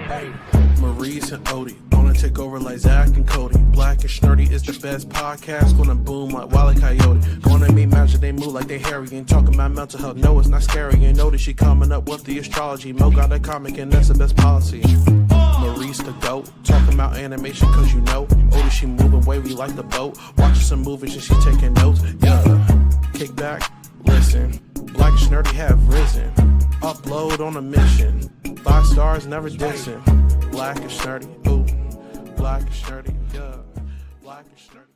Hey, Maurice and Odie gonna take over like Zach and Cody. Black and Snerdy is the best podcast, gonna boom like Wile E. Coyote. Gonna make magic, they move like they hairy. Ain't talking about mental health, no, it's not scary. You know that she coming up with the astrology. Mo got a comic and that's the best policy. Maurice the goat, talking about animation cause you know. Odie, she moving wavy like the boat. Watching some movies and she taking notes. Yeah, kick back, listen. Black and Snerdy have risen. Upload on a mission. 5 stars, never dissing. Black and Snerdy, ooh. Black and Snerdy, yeah. Black and Snerdy.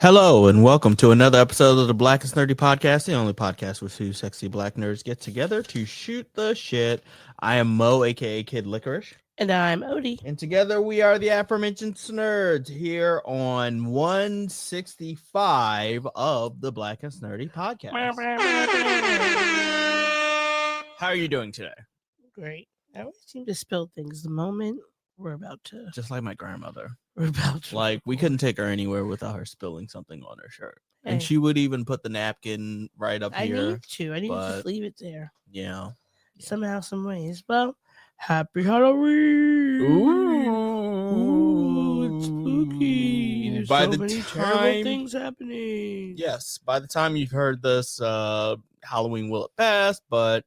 Hello and welcome to another episode of the Black and Snerdy podcast, the only podcast where two sexy black nerds get together to shoot the shit. I am Mo, aka Kid Licorish. And I'm Odie. And together we are the aforementioned Snerds here on 165 of the Black and Snerdy podcast. How are you doing today? Great. I always seem to spill things the moment we're about to. Just like my grandmother. We're about to. Like, we couldn't take her anywhere without her spilling something on her shirt. Hey. And she would even put the napkin right up here. I need to just leave it there. Yeah. Somehow, some ways. Well, happy Halloween. Ooh, it's spooky. There's by so the many time, terrible things happening. Yes, by the time you've heard this, Halloween will have passed, but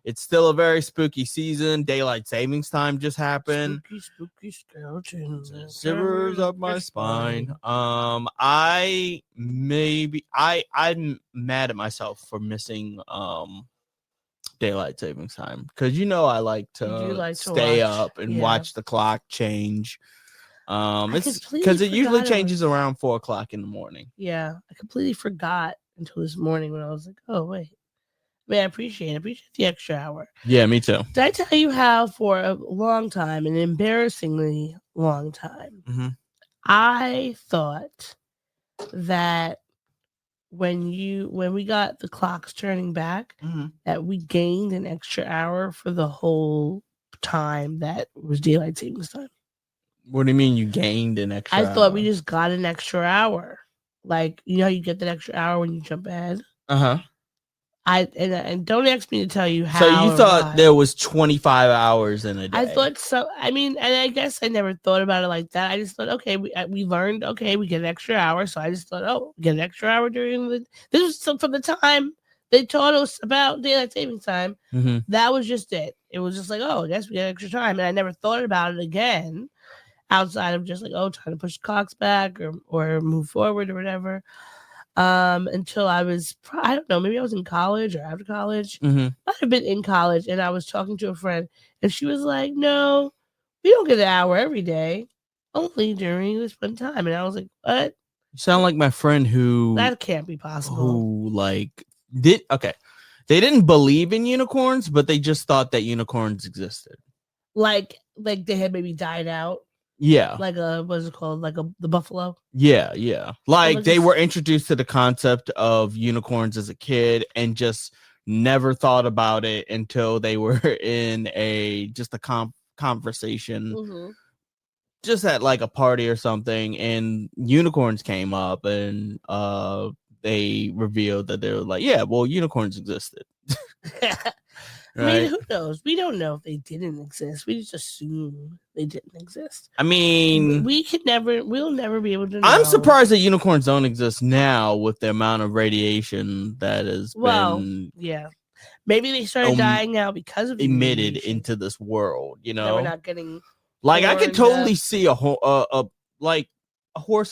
it's still a very spooky season. Daylight savings time just happened. Spooky skeletons. Shivers up my spine. I'm mad at myself for missing daylight savings time because I like to stay up and watch the clock change. It's because it usually changes around 4 o'clock in the morning. Yeah, I completely forgot until this morning when I was like, oh wait. Man, I appreciate the extra hour. Yeah, me too. Did I tell you how for a long time, an embarrassingly long time, I thought that when we got the clocks turning back, that we gained an extra hour for the whole time that was daylight savings time. What do you mean you gained an extra hour? I thought we just got an extra hour. Like, you know how you get that extra hour when you jump ahead? Uh-huh. And don't ask me to tell you how. So you thought there was 25 hours in a day? I thought so. I mean, and I guess I never thought about it like that. I just thought, okay, we learned, okay, we get an extra hour. So I just thought, oh, we get an extra hour during this was from the time they taught us about daylight savings time. That was just it. It was just like, oh, I guess we get extra time. And I never thought about it again outside of just like, oh, trying to push the clocks back or move forward or whatever. Until I was, I don't know, maybe I was in college or after college. Might have been in college, and I was talking to a friend, and she was like, no, we don't get an hour every day, only during this one time. And I was like, what? You sound like my friend who... That can't be possible. Who, they didn't believe in unicorns, but they just thought that unicorns existed. Like they had maybe died out. Yeah. Like what's it called? Like the buffalo? Yeah. Like they were introduced to the concept of unicorns as a kid and just never thought about it until they were in a conversation just at like a party or something, and unicorns came up and they revealed that they were like, yeah, well, unicorns existed. Right? I mean, who knows? We don't know if they didn't exist. We just assume they didn't exist. I mean, we'll never be able to know. I'm surprised that unicorns don't exist now with the amount of radiation that has been... Yeah. Maybe they started dying out because of emitted into this world, That we're not getting... Like, I could totally see a horse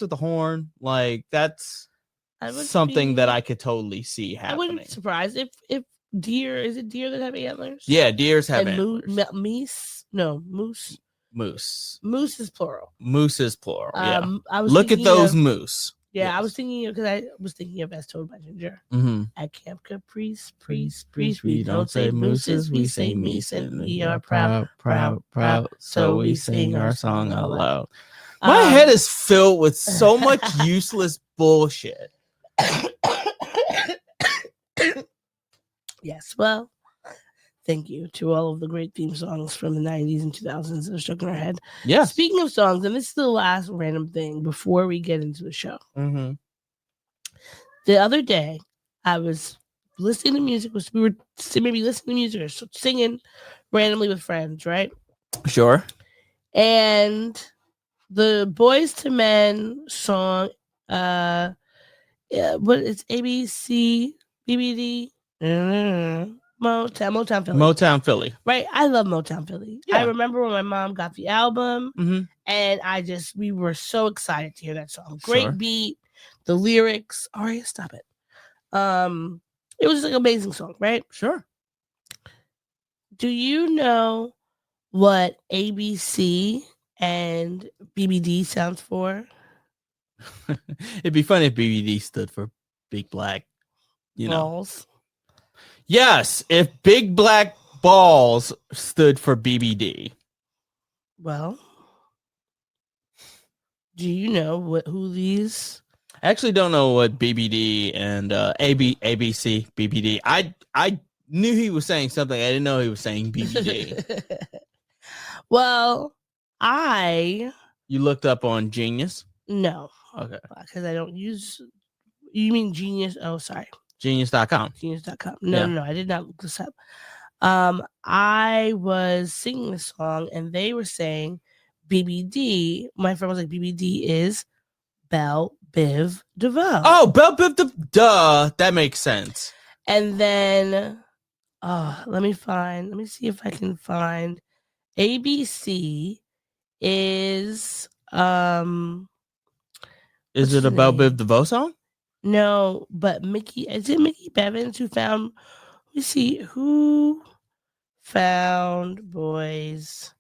with a horn. Like, that's something that I could totally see happening. I wouldn't be surprised if deer, is it deer that have antlers? Yeah, deers have antlers. Moose. Moose is plural. Yeah. Look at those moose. Yeah, yes. I was thinking of as told by Ginger at Camp Caprice. We don't say mooses, we say meese, and we are proud. So we sing our song out loud. My head is filled with so much useless bullshit. Yes, well, thank you to all of the great theme songs from the 90s and 2000s that are stuck in our head. Yeah. Speaking of songs, and this is the last random thing before we get into the show. The other day, I was listening to music. We were maybe listening to music or singing randomly with friends, right? Sure. And the Boys to Men song, what it's ABC, BBD, Motown Philly. Motown Philly. Right. I love Motown Philly. Yeah. I remember when my mom got the album Mm-hmm. and we were so excited to hear that song. Great Sure. beat, the lyrics. Aria, stop it. It was like an amazing song, right? Sure. Do you know what ABC and BBD stands for? It'd be funny if BBD stood for Big Black, Balls. Yes, if Big Black Balls stood for BBD. Well, do you know who these? I actually don't know what BBD and ABC, BBD. I knew he was saying something. I didn't know he was saying BBD. Well, You looked up on Genius? No. Okay. Because I don't use... You mean Genius? Oh, sorry. Genius.com. Genius.com. No, I did not look this up. I was singing this song and they were saying BBD. My friend was like, BBD is Belle Biv DeVoe. Oh, Belle Biv DeVoe. Duh. That makes sense. And then, let me see if I can find ABC is Is it a Belle Biv DeVoe song? No, but is it Mickey Bevins who found, let me see, who found Boys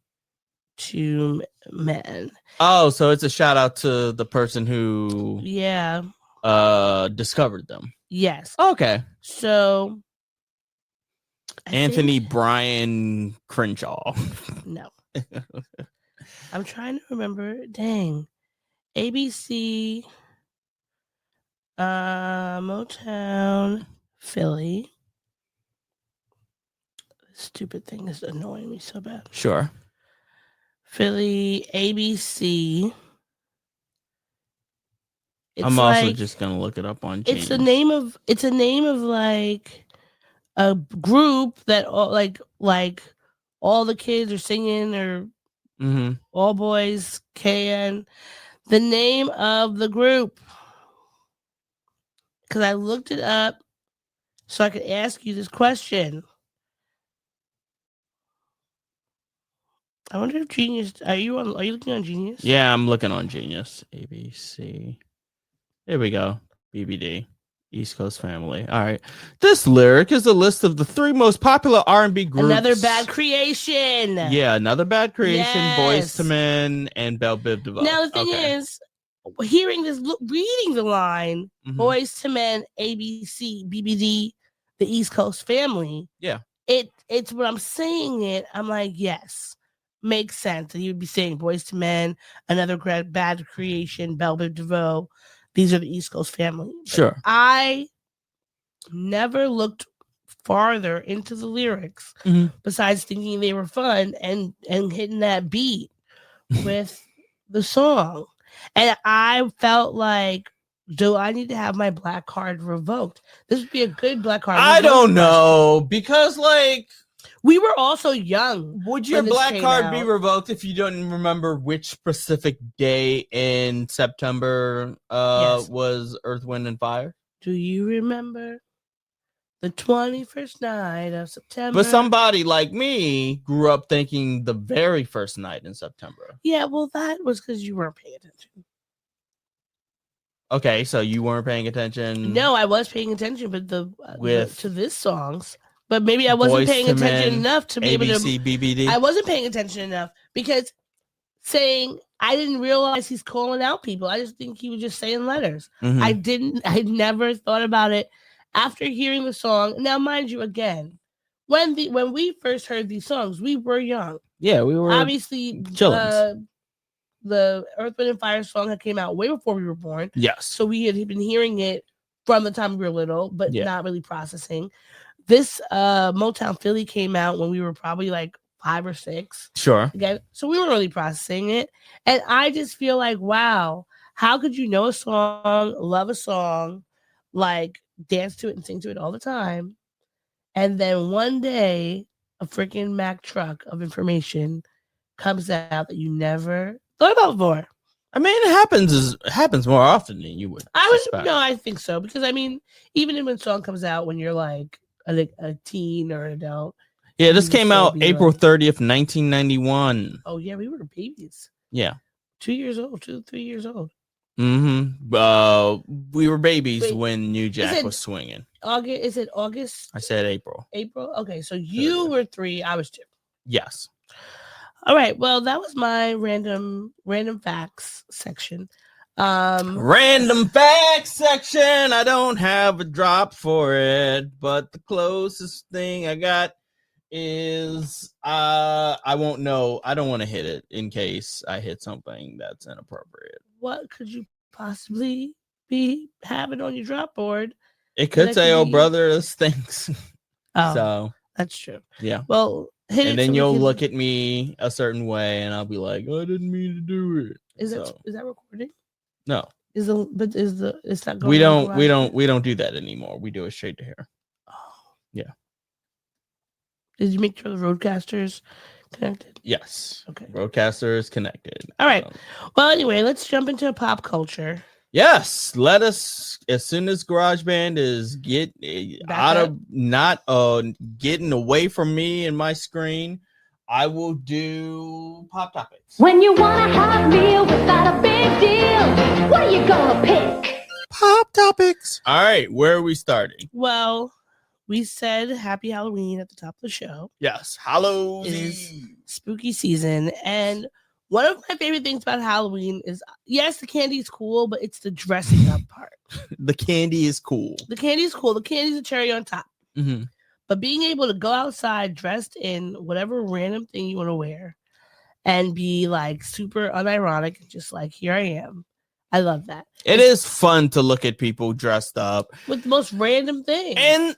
to Men? Oh, so it's a shout out to the person who discovered them. Yes. Okay. So Anthony Brian Crenshaw. No. I'm trying to remember. Dang. ABC Motown Philly. This stupid thing is annoying me so bad. Sure. Philly ABC. I'm also just gonna look it up on Genius. It's a name of like a group that like all the kids are singing or all boys can. The name of the group, because I looked it up so I could ask you this question. I wonder if Genius. Are you looking on Genius? Yeah, I'm looking on Genius. ABC. There we go. BBD. East Coast Family. All right. This lyric is a list of the 3 most popular R&B groups. Another Bad Creation. Yeah, Another Bad Creation, yes. Boys to Men, and Belle Biv DeVoe. Now, the thing is, hearing this, reading the line, Boys to Men, ABC, BBD, the East Coast Family. Yeah. It's when I'm saying it, I'm like, yes, makes sense. And you would be saying Boys to Men, Another Bad Creation, Belle Biv DeVoe. These are the East Coast Family. Sure. But I never looked farther into the lyrics besides thinking they were fun and hitting that beat with the song. And I felt like, do I need to have my black card revoked? This would be a good black card. I don't know, because like we were also young. Would your black card be revoked if you don't remember which specific day in September was Earth, Wind, and Fire? Do you remember the 21st night of September? But somebody like me grew up thinking the very first night in September. Yeah, well, that was because you weren't paying attention. Okay, so you weren't paying attention? No, I was paying attention, but to this songs. But maybe I wasn't paying attention enough to be able to. BBD. I wasn't paying attention enough because saying I didn't realize he's calling out people. I just think he was just saying letters. I never thought about it after hearing the song. Now, mind you, again, when we first heard these songs, we were young. Yeah, we were obviously the Earth, Wind, and Fire song had came out way before we were born. Yes, so we had been hearing it from the time we were little, but not really processing. This Motown Philly came out when we were probably like 5 or 6. Sure. Okay. So we weren't really processing it. And I just feel like, wow, how could you know a song, love a song, like dance to it and sing to it all the time. And then one day, a freaking Mack truck of information comes out that you never thought about before. I mean, it happens more often than you would. I think so, because I mean, even when a song comes out when you're like a teen or an adult. Yeah, this came out April 30th, 1991. Oh yeah, we were babies. Yeah, 3 years old. Mm-hmm. We were babies when New Jack was swinging. August? Is it August? I said April. April. Okay, so you were 3. I was 2. Yes. All right. Well, that was my random facts section. Random facts section. I don't have a drop for it, but the closest thing I got is I won't know. I don't want to hit it in case I hit something that's inappropriate. What could you possibly be having on your drop board? It could say, "Oh, brother, this stinks." Oh, so that's true. Yeah. Well, and then you'll look at me a certain way, and I'll be like, "I didn't mean to do it." Is that recording? No. It's not going. We don't do that anymore. We do it straight to here. Oh. Yeah. Did you make sure the roadcaster's connected? Yes. Okay. Roadcaster is connected. All right. Well, anyway, let's jump into pop culture. Yes. Let us, as soon as GarageBand is getting away from me and my screen, I will do pop topics. When you want a hot meal without a big deal, what are you gonna pick? Pop topics. All right. Where are we starting? Well, we said Happy Halloween at the top of the show. Yes, Halloween. It is spooky season. And one of my favorite things about Halloween is, yes, the candy is cool, but it's the dressing up part. The candy is cool. The candy is cool. The candy's a cherry on top. Mm-hmm. But being able to go outside dressed in whatever random thing you want to wear and be like super unironic, just like, here I am. I love that. It is fun to look at people dressed up with the most random things. And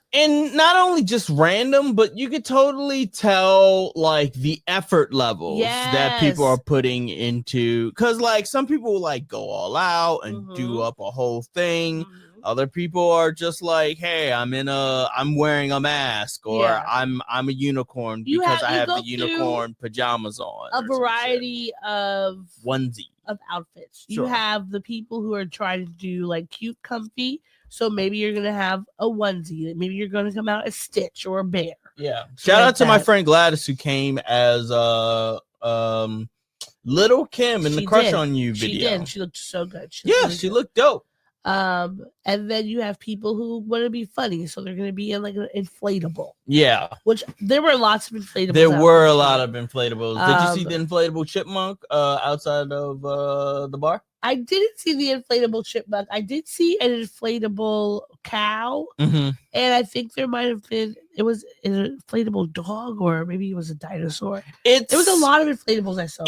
not only just random, but you could totally tell like the effort levels that people are putting into, because like some people like go all out and do up a whole thing. Other people are just like, hey, I'm wearing a mask, or I'm a unicorn because I have the unicorn pajamas on. A variety of onesie of outfits. You have the people who are trying to do like cute, comfy. So maybe you're gonna have a onesie. Maybe you're gonna come out as Stitch or a bear. Yeah. Shout out to my friend Gladys, who came as Little Kim in the Crush on You video. She did. She looked so good. She looked dope. And then you have people who want to be funny, so they're going to be in like an inflatable. Yeah, which there were lots of inflatables. There were a lot of inflatables. Did you see the inflatable chipmunk outside of the bar? I didn't see the inflatable chipmunk. I did see an inflatable cow, and I think there might have been an inflatable dog, or maybe it was a dinosaur. There was a lot of inflatables I saw.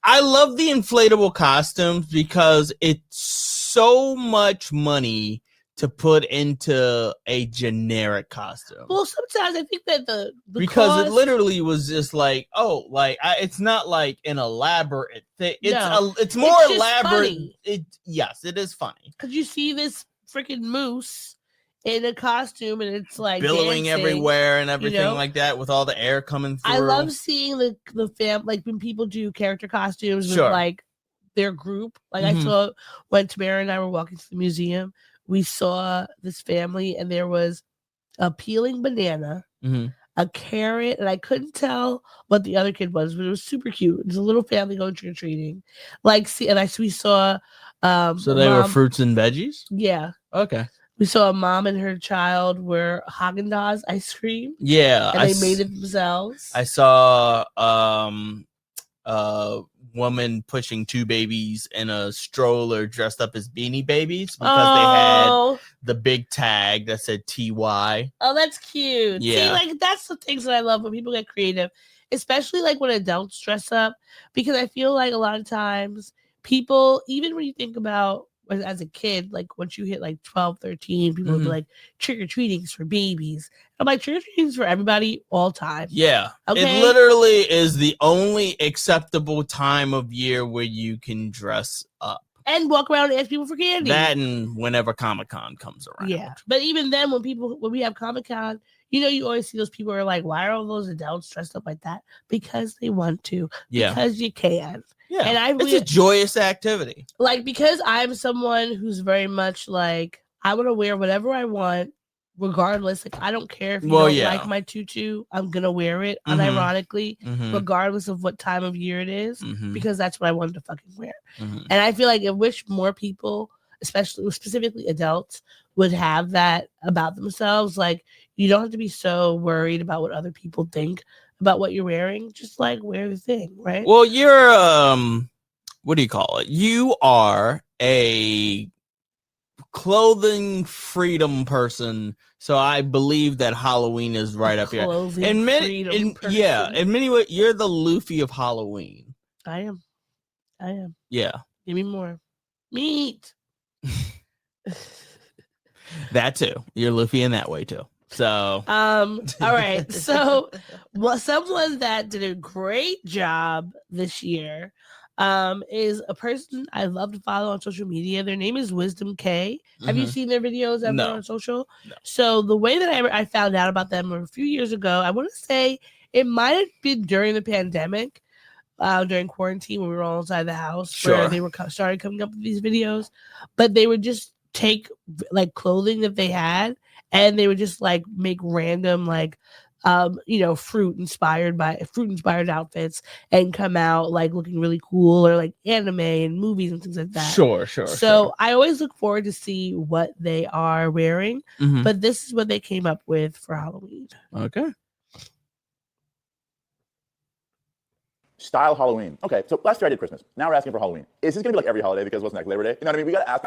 I love the inflatable costumes because it's so much money to put into a generic costume. Well, sometimes I think that because it literally was just like, it's not like an elaborate thing. It's more elaborate. Yes, it is funny because you see this freaking moose in a costume and it's like billowing dancing, everywhere and everything like that, with all the air coming through. I love seeing the fam, like when people do character costumes with like their group. Like I saw when Tamara and I were walking to the museum, we saw this family and there was a peeling banana, a carrot, and I couldn't tell what the other kid was, but it was super cute. It was a little family going trick-or-treating. We saw so they were fruits and veggies? Yeah. Okay. We saw a mom and her child were Haagen-Dazs ice cream. Yeah. And they made it themselves. I saw a woman pushing 2 babies in a stroller dressed up as Beanie Babies because they had the big tag that said TY. Oh, that's cute. Yeah. See, like that's the things that I love when people get creative, especially like when adults dress up, because I feel like a lot of times people, even when you think about as a kid, like once you hit like 12, 13, people will be like, trick-or-treating's for babies. I'm like, trick-or-treating's for everybody all time. Yeah. Okay? It literally is the only acceptable time of year where you can dress up. and walk around and ask people for candy. That and whenever Comic-Con comes around. Yeah. But even then, when we have Comic-Con, you always see those people who are like, why are all those adults dressed up like that? Because they want to. Yeah. Because you can. Yeah. And it's a joyous activity. Like, because I'm someone who's very much like, I want to wear whatever I want, regardless. Like, I don't care if you don't like my tutu. I'm going to wear it, unironically, regardless of what time of year it is, because that's what I wanted to fucking wear. And I feel like I wish more people, specifically adults, would have that about themselves. Like, you don't have to be so worried about what other people think about what you're wearing. Just like wear the thing, right? Well, you're what do you call it? You are a clothing freedom person, so I believe that Halloween is right up here. In many ways, you're the Luffy of Halloween. I am. Yeah. Give me more meat. That too. You're Luffy in that way too. So all right. So someone that did a great job this year is a person I love to follow on social media. Their name is Wisdom K. Have you seen their videos ever on social? No. So the way that I found out about them a few years ago, I want to say it might have been during the pandemic, during quarantine when we were all inside the house, where they were started coming up with these videos. But they would just take like clothing that they had, and they would just like make random like fruit inspired outfits and come out like looking really cool, or like anime and movies and things like that. So I always look forward to see what they are wearing, but this is what they came up with for Halloween. Okay. Style Halloween. Okay, so last year I did Christmas. Now we're asking for Halloween. Is this gonna be like every holiday because what's next, Labor Day? You know what I mean? We gotta ask.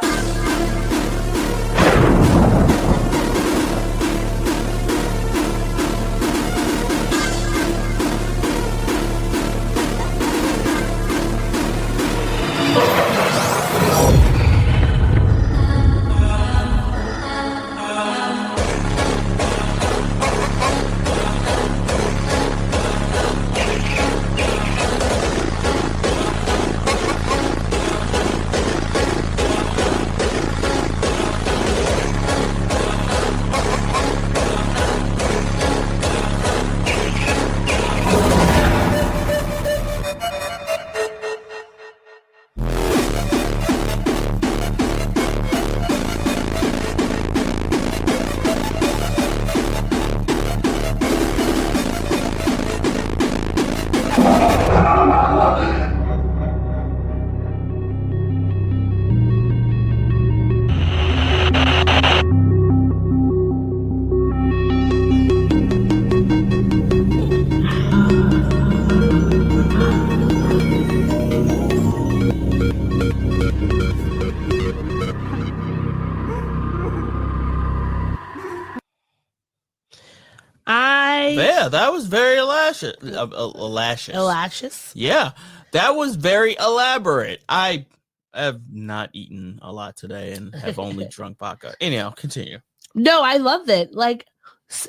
That was very elacious. Yeah, that was very elaborate. I have not eaten a lot today and have only drunk vodka. Anyhow, continue. No, I loved it. Like,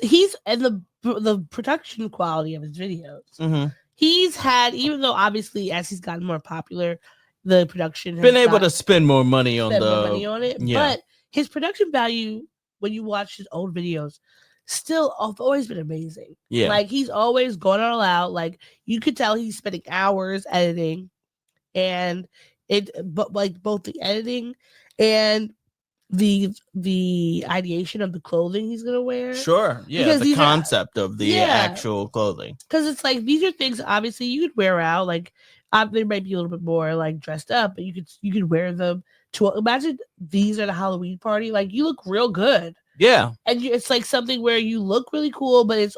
he's and the production quality of his videos. He's had, even though obviously as he's gotten more popular, the production has been able to spend more money on it. Yeah. But his production value, when you watch his old videos, still have always been amazing. Yeah, like he's always going all out. Like you could tell he's spending hours editing, and but like both the editing and the ideation of the clothing he's gonna wear. Sure, yeah, because the concept of the actual clothing. Because it's like these are things obviously you could wear out. Like they might be a little bit more like dressed up, but you could wear them to imagine these at a Halloween party. Like you look real good. Yeah. And it's like something where you look really cool, but it's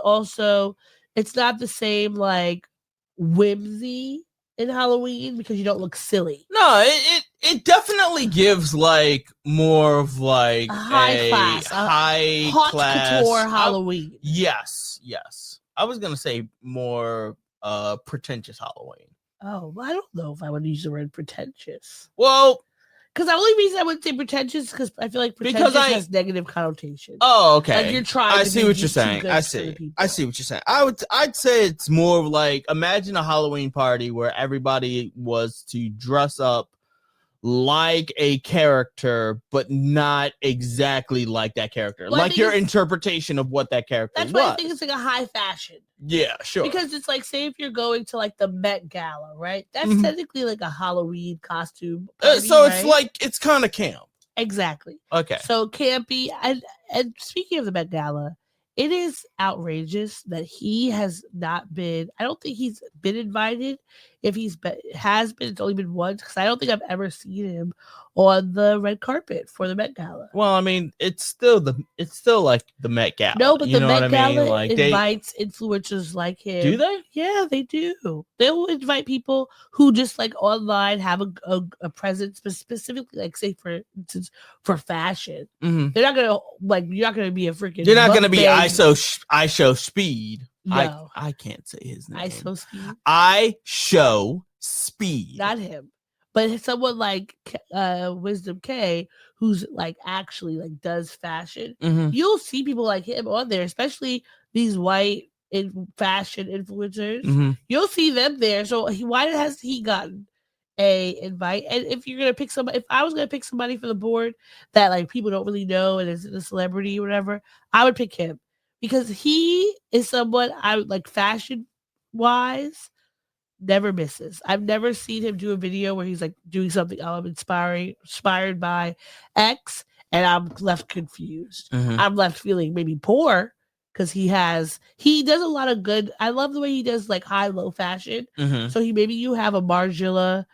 not the same like whimsy in Halloween because you don't look silly. No, it definitely gives like more of like a high class couture Halloween. Yes. I was gonna say more pretentious Halloween. Oh, well, I don't know if I would use the word pretentious. Well, because the only reason I would say pretentious is because I feel like pretentious has negative connotations. Oh, okay. Like you're trying. I see what you're saying. I see what you're saying. I'd say it's more of like, imagine a Halloween party where everybody was to dress up like a character, but not exactly like that character. Well, like your interpretation of what that character that's was. why I think it's like a high fashion. Yeah, sure. Because it's like, say if you're going to like the Met Gala, right? That's technically like a Halloween costume party, so right? it's like, it's kind of camp. Exactly. Okay. So campy. And speaking of the Met Gala, it is outrageous that he has not been. I don't think he's been invited. If has been, it's only been once, because I don't think I've ever seen him on the red carpet for the Met Gala. Well, I mean, it's still like the Met Gala. No, but you the know Met what I mean? Gala Like invites influencers like him. Do they? Yeah, they do. They'll invite people who just like online have a presence, specifically like, say for instance, for fashion. Mm-hmm. They're not gonna like, you're not gonna be a freaking. You're not gonna be ISO Speed. No. I can't say his name. ISO Speed. I show Speed. Not him. But someone like Wisdom K, who's like actually like does fashion, you'll see people like him on there, especially these white fashion influencers. You'll see them there. So why has he gotten a invite? And if you're gonna pick somebody, if I was gonna pick somebody for the board that like people don't really know and is a celebrity or whatever, I would pick him, because he is someone I would like, fashion wise, never misses. I've never seen him do a video where he's like doing something, I'm inspired by X, and I'm left confused. I'm left feeling maybe poor, because he does a lot of good. I love the way he does like high-low fashion. So maybe you have a Margiela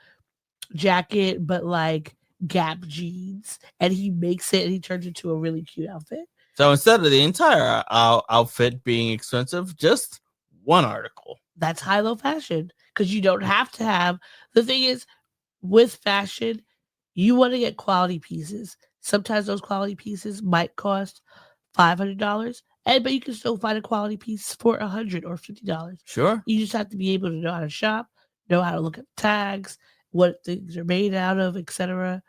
jacket, but like Gap jeans, and he makes it and he turns it into a really cute outfit. So instead of the entire outfit being expensive, just one article. That's high-low fashion, because you don't have to have. The thing is, with fashion, you want to get quality pieces. Sometimes those quality pieces might cost $500, but you can still find a quality piece for $100 or $50. Sure. You just have to be able to know how to shop, know how to look at tags, what things are made out of, etc.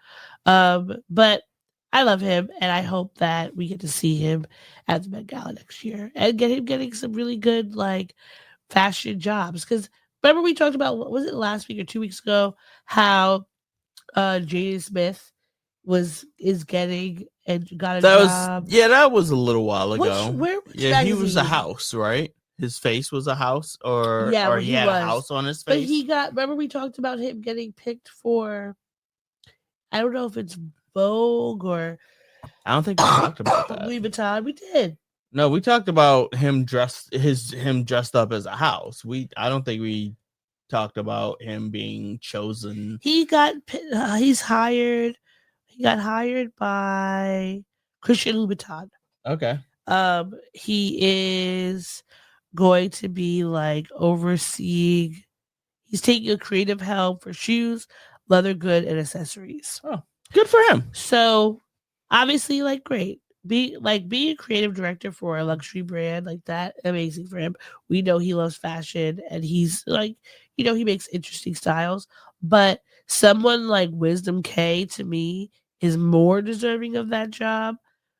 But I love him, and I hope that we get to see him at the Met Gala next year and get him getting some really good like fashion jobs. Because remember we talked about, what was it, last week or 2 weeks ago, how Jaden Smith is getting and got a job. That was a little while ago. He was a magazine? House, right? His face was a house, or he had a house on his face. But he got, remember we talked about him getting picked for, I don't know if it's Vogue or, I don't think we talked about that. Louis Vuitton. We did. No, we talked about him dressed up as a house. I don't think we talked about him being chosen. He got hired by Christian Louboutin. Okay. He is going to be like overseeing. He's taking a creative help for shoes, leather good, and accessories. Oh, good for him. So obviously, like, great. Being a creative director for a luxury brand like that, amazing for him. We know he loves fashion, and he's like, he makes interesting styles. But someone like Wisdom K, to me, is more deserving of that job,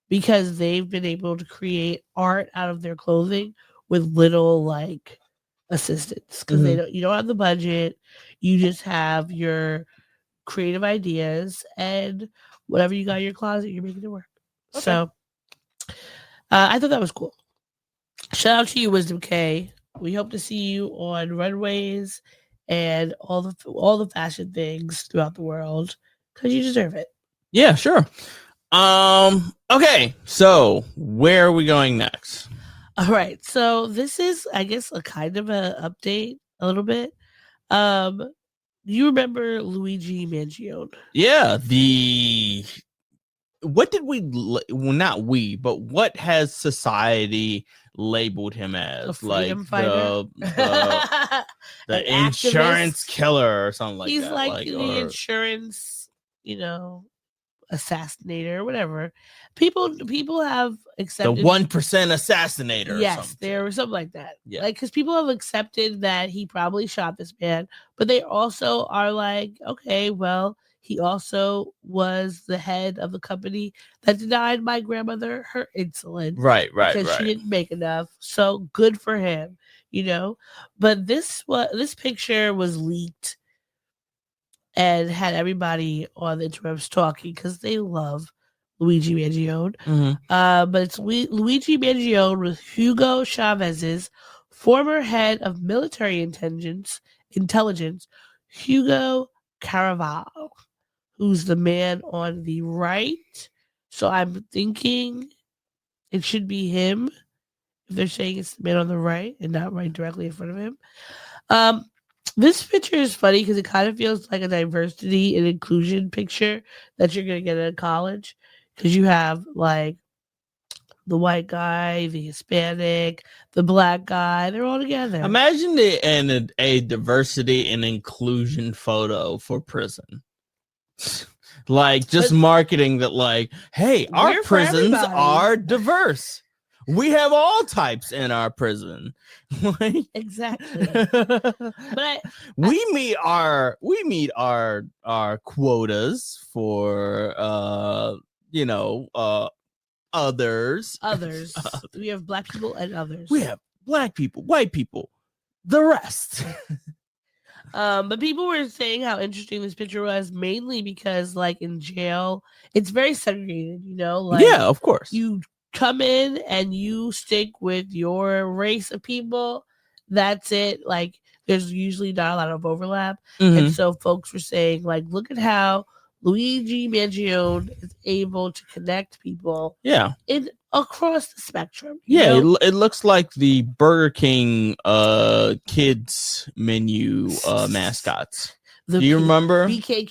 because they've been able to create art out of their clothing with little like assistance, because you don't have the budget. You just have your creative ideas, and whatever you got in your closet, you're making it work. Okay. So I thought that was cool. Shout out to you, Wisdom K. We hope to see you on runways and all the fashion things throughout the world, because you deserve it. Yeah, sure. Okay, so where are we going next? All right, so this is, I guess, a kind of a update a little bit. You remember Luigi Mangione? Yeah, what has society labeled him as? A freedom fighter? the insurance killer or something like that. He's like the insurance, assassinator or whatever. People have accepted the 1% assassinator. Yes, there was something like that. Yeah, like, because people have accepted that he probably shot this man, but they also are like, okay, well, he also was the head of the company that denied my grandmother her insulin. Right. Because she didn't make enough. So good for him, But this picture was leaked and had everybody on the interwebs talking because they love Luigi Mangione. But it's Luigi Mangione with Hugo Chavez's former head of military intelligence, Hugo Caraval, who's the man on the right. So I'm thinking it should be him if they're saying it's the man on the right and not right directly in front of him. This picture is funny because it kind of feels like a diversity and inclusion picture that you're going to get at college, because you have like the white guy, the Hispanic, the black guy. They're all together. Imagine a diversity and inclusion photo for prison. Like just marketing that, like, hey, our prisons are diverse. We have all types in our prison. Like, exactly. But we meet our quotas for others. We have black people and others. We have black people, white people, the rest. But people were saying how interesting this picture was, mainly because, like, in jail, it's very segregated, like, yeah, of course. You come in and you stick with your race of people. That's it. Like, there's usually not a lot of overlap. And so folks were saying, like, look at how Luigi Mangione is able to connect people. Yeah. Across the spectrum. Yeah, it looks like the Burger King kids menu mascots. Do you remember BK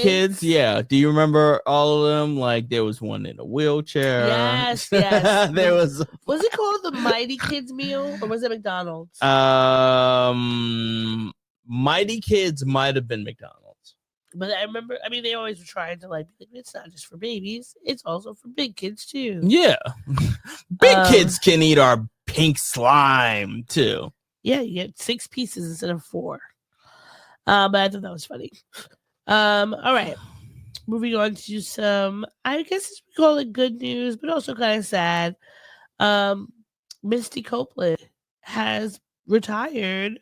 kids? Yeah. Do you remember all of them? Like, there was one in a wheelchair. Yes. There was it called the Mighty Kids meal, or was it McDonald's? Mighty Kids might have been McDonald's. But I remember, they always were trying to, like, it's not just for babies, it's also for big kids too. Yeah. Big kids can eat our pink slime too. Yeah, you get 6 pieces instead of 4. But I thought that was funny. All right. Moving on to some, I guess we call it good news, but also kind of sad. Misty Copeland has retired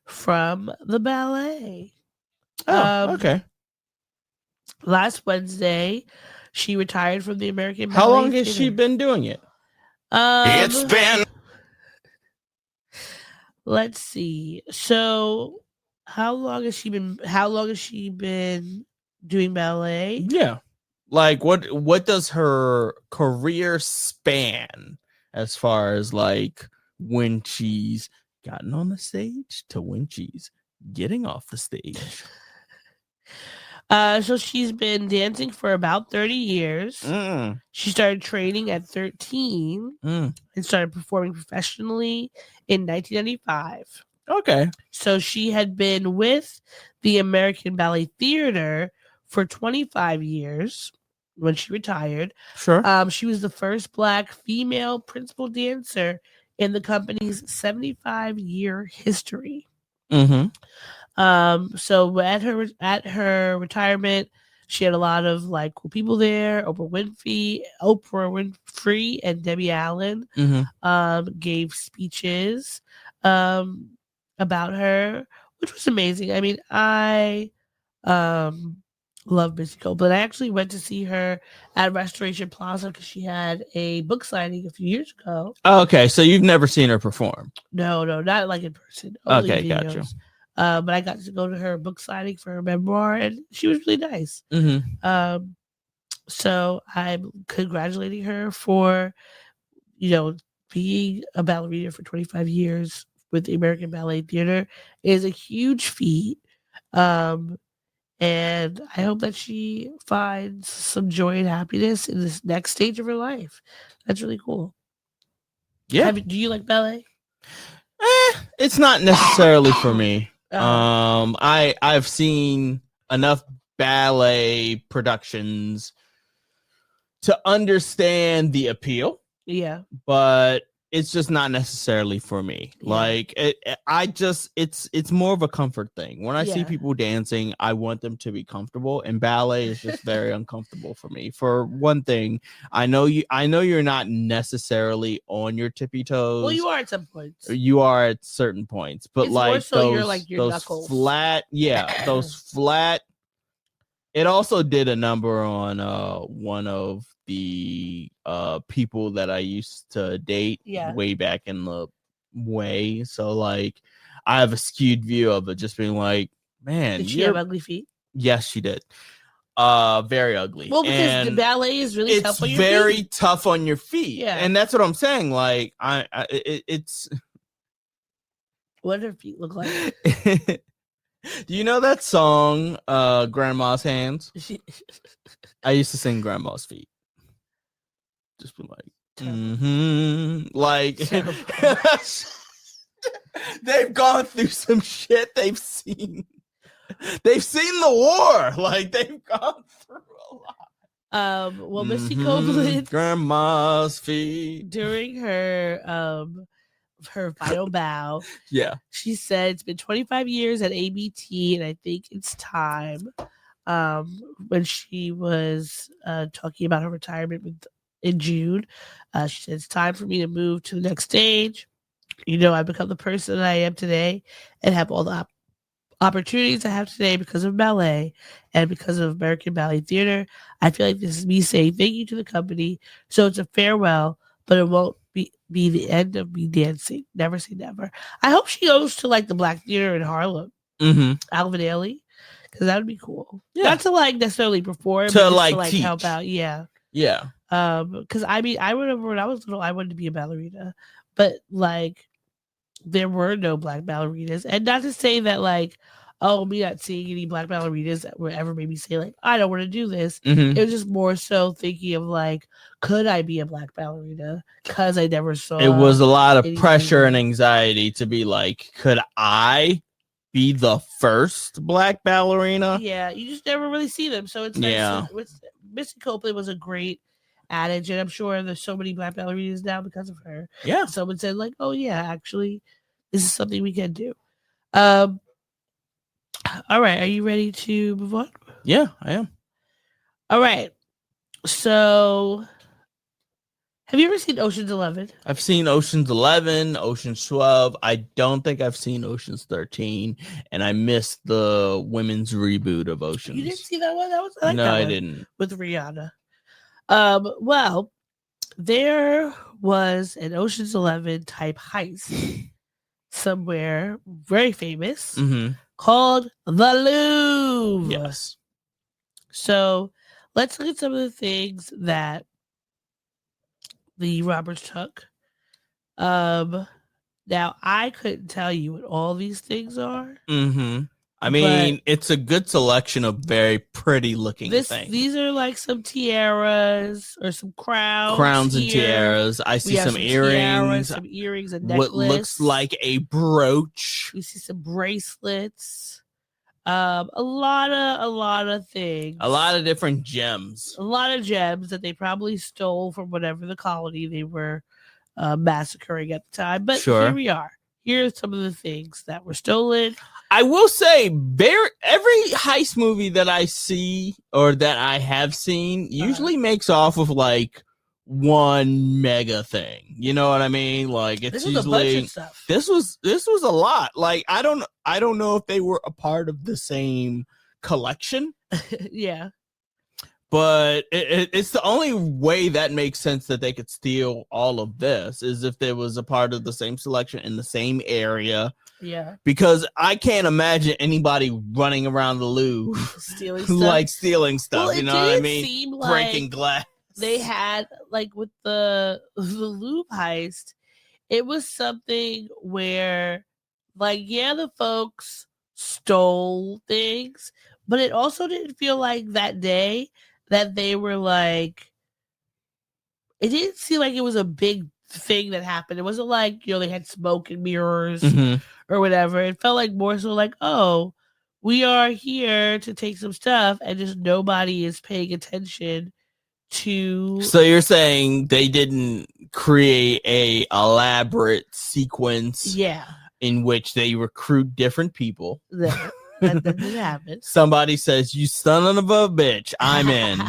from the ballet. Oh, okay. Last Wednesday, she retired from the American Ballet. How long has she been doing it? It's been. Let's see. So, how long has she been doing ballet? Yeah. Like, what does her career span as far as, like, when she's gotten on the stage to when she's getting off the stage? So she's been dancing for about 30 years. She started training at 13 and started performing professionally in 1995. Okay. So she had been with the American Ballet Theater for 25 years when she retired. Sure. She was the first Black female principal dancer in the company's 75-year history. So at her retirement, she had a lot of, like, cool people there. Oprah Winfrey and Debbie Allen gave speeches about her, which was amazing. I love Missy Copeland. I actually went to see her at Restoration Plaza because she had a book signing a few years ago. Okay, so you've never seen her perform? No, not like in person. Okay, gotcha. But I got to go to her book signing for her memoir, and she was really nice. So I'm congratulating her for, being a ballerina for 25 years with the American Ballet Theater. It is a huge feat. And I hope that she finds some joy and happiness in this next stage of her life. That's really cool. Yeah. Do you like ballet? It's not necessarily for me. I've seen enough ballet productions to understand the appeal. Yeah. But it's just not necessarily for me. Yeah. Like it's more of a comfort thing. When I see people dancing, I want them to be comfortable, and ballet is just very uncomfortable for me. For one thing, I know you're not necessarily on your tippy toes. Well, you are at some points. You are at certain points, but it's like more so those, you're like your those knuckles. flat, those flat. It also did a number on one of the people that I used to date way back in the way. So like I have a skewed view of it, just being like, man, did she have ugly feet? Yes, she did. Very ugly. Well, because and the ballet is really tough on your feet. It's very tough on your feet. Yeah. And that's what I'm saying. Like it's what do her feet look like? Do you know that song, Grandma's Hands? I used to sing Grandma's Feet. Just be like, like they've gone through some shit. They've seen the war. Like they've gone through a lot. Well, Missy Copeland, Grandma's Feet, during her final bow, she said it's been 25 years at ABT, and I think it's time. When she was talking about her retirement in June, she said it's time for me to move to the next stage. You know, I've become the person that I am today, and have all the opportunities I have today because of ballet and because of American Ballet Theater. I feel like this is me saying thank you to the company. So it's a farewell, but it won't be the end of me dancing. Never say never. I hope she goes to like the Black Theater in Harlem, Alvin Ailey, because that would be cool. Not to like necessarily perform, to but like to like teach. help out. Because I mean, I remember when I was little, I wanted to be a ballerina, but like there were no black ballerinas, and not to say that like, oh, me not seeing any black ballerinas that would ever made me say like, I don't want to do this. It was just more so thinking of like, could I be a black ballerina? Because I never saw. It was a lot of pressure and anxiety to be like, could I be the first black ballerina? Yeah, you just never really see them. So it's nice. Missy Copeland was a great adage, and I'm sure there's so many black ballerinas now because of her. Yeah. Someone said like, oh yeah, actually, this is something we can do. All right, are you ready to move on? Yeah, I am. All right. So, have you ever seen Ocean's 11? I've seen Ocean's 11, Ocean's 12. I don't think I've seen Ocean's 13, and I missed the women's reboot of Ocean's. You didn't see that one? I didn't. With Rihanna. Well, there was an Ocean's 11 type heist somewhere very famous called the Louvre. Yes. So let's look at some of the things that the robbers took. Now I couldn't tell you what all these things are. I mean, it's a good selection of very pretty looking things. These are like some tiaras or some crowns. Crowns and tiaras. I see some earrings. Some earrings, a necklace. What looks like a brooch. We see some bracelets. A lot of things. A lot of different gems. A lot of gems that they probably stole from whatever the colony they were massacring at the time. But here we are. Here are some of the things that were stolen. I will say, every heist movie that I see or that I have seen usually makes off of like one mega thing. You know what I mean? Like it's usually a bunch of stuff. This was a lot. Like I don't know if they were a part of the same collection. Yeah. But it's the only way that makes sense that they could steal all of this is if there was a part of the same selection in the same area. Yeah. Because I can't imagine anybody running around the Louvre stealing stuff. Well, you know what I mean? Seem breaking like glass. They had like with the Louvre heist, it was something where like the folks stole things, but it also didn't feel like that day that they were like, it didn't seem like it was a big thing that happened. It wasn't like, they had smoke and mirrors or whatever. It felt like more so like, oh, we are here to take some stuff and just nobody is paying attention to. So you're saying they didn't create a elaborate sequence. Yeah. In which they recruit different people. That didn't happen. Somebody says, "You son of a bitch, I'm in."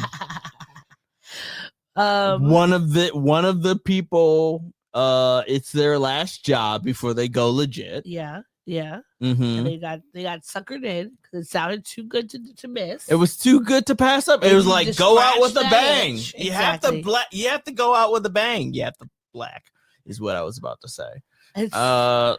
One of the people, it's their last job before they go legit. Yeah. Mm-hmm. And they got suckered in because it sounded too good to miss. It was too good to pass up. It was like, go out with a bang. You have to go out with a bang. You have to black is what I was about to say. So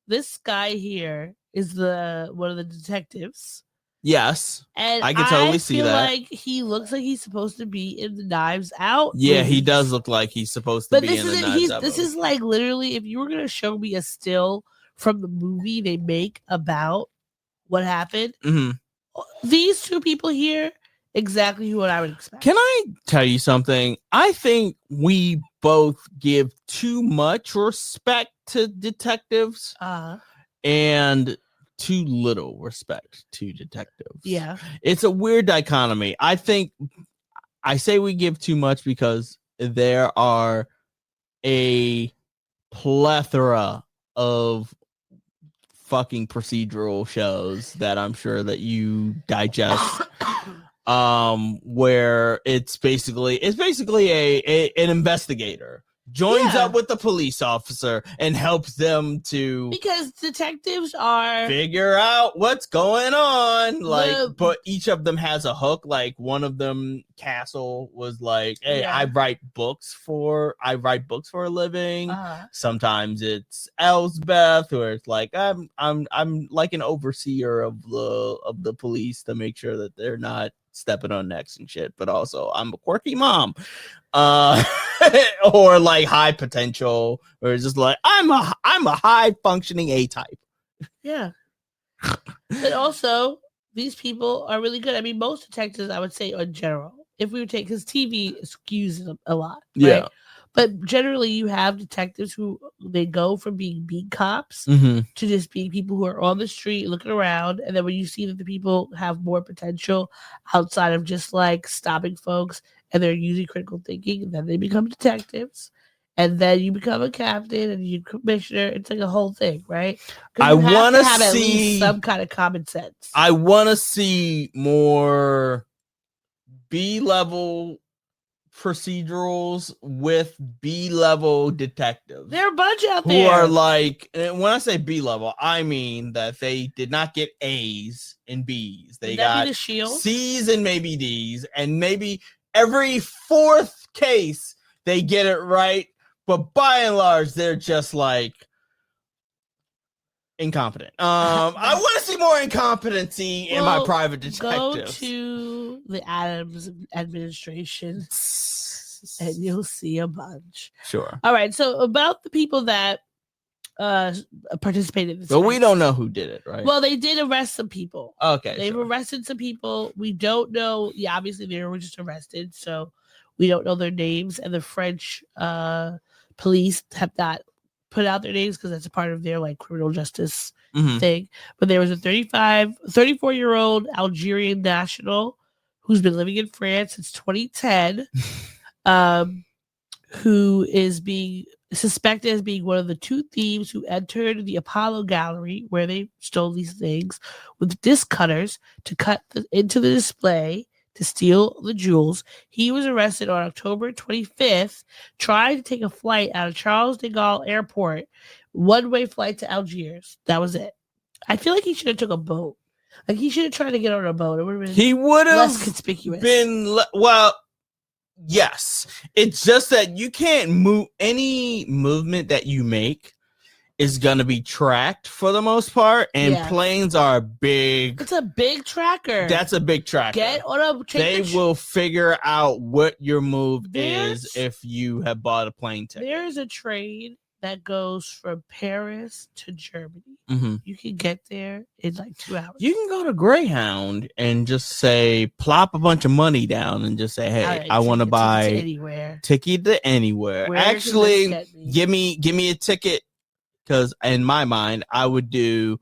this guy here is one of the detectives. Yes, and I can totally see that. Like he looks like he's supposed to be in the Knives Out. Yeah, movies. He does look like he's supposed to be in the Knives Out. This is like literally, if you were gonna show me a still from the movie they make about what happened, these two people here, exactly what I would expect. Can I tell you something? I think we both give too much respect to detectives and too little respect to detectives. Yeah. It's a weird dichotomy. I think I say we give too much because there are a plethora of fucking procedural shows that I'm sure that you digest where it's basically an investigator joins up with the police officer and helps them to, because detectives are figure out what's going on. But each of them has a hook. Like one of them, Castle, was like, "Hey, I write books for a living." Sometimes it's Elsbeth, where it's like, I'm like an overseer of the police to make sure that they're not stepping on necks and shit, but also I'm a quirky mom. Or like high potential, or just like I'm a high functioning A-type. Yeah. But also these people are really good. I mean, most detectives, I would say, in general, if we would take, because TV skews them a lot, right? Yeah. But generally, you have detectives who they go from being beat cops to just being people who are on the street looking around. And then when you see that the people have more potential outside of just like stopping folks and they're using critical thinking, then they become detectives. And then you become a captain and you commissioner. It's like a whole thing, right? I want to have see at least some kind of common sense. I want to see more B-level procedurals with B-level detectives. There are a bunch out there who are like, and when I say B-level, I mean that they did not get A's and B's. They got the Shield? C's and maybe D's, and maybe every fourth case they get it right, but by and large they're just like incompetent. I want to see more incompetency in my private detectives. Go to the Adams administration and you'll see a bunch. Sure. All right. So about the people that participated in this, but we don't know who did it, right? Well, they did arrest some people. Okay. They've arrested some people. We don't know. Yeah, obviously they were just arrested, so we don't know their names. And the French police have not put out their names because that's a part of their like criminal justice thing. But there was a 34-year-old Algerian national who's been living in France since 2010, who is being suspected as being one of the two thieves who entered the Apollo Gallery where they stole these things with disc cutters to cut into the display to steal the jewels. He was arrested on October 25th, trying to take a flight out of Charles de Gaulle Airport, one-way flight to Algiers. That was it. I feel like he should have took a boat. Like he should have tried to get on a boat. It would have been he would have less conspicuous. Yes. It's just that you can't move. Any movement that you make is gonna be tracked for the most part, and planes are big. It's a big tracker. That's a big tracker. Get on a. They will figure out what your move is if you have bought a plane ticket. There's a train that goes from Paris to Germany. You can get there in like 2 hours. You can go to Greyhound and just say, plop a bunch of money down and just say, hey, I want to buy ticket to anywhere. Actually, give me a ticket. Because in my mind, I would do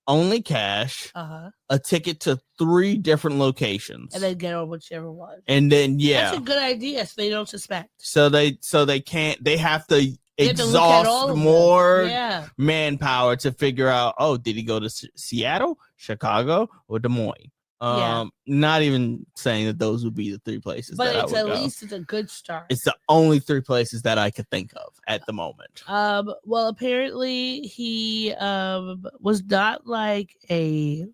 only cash, a ticket to 3 different locations, and then get on whichever one. And then that's a good idea, so they don't suspect. So they can't. They have to exhaust more manpower to figure out. Oh, did he go to Seattle, Chicago, or Des Moines? Not even saying that those would be the 3 places, but that it's I would at least it's a good start. It's the only 3 places that I could think of at the moment. Well, apparently he was not like a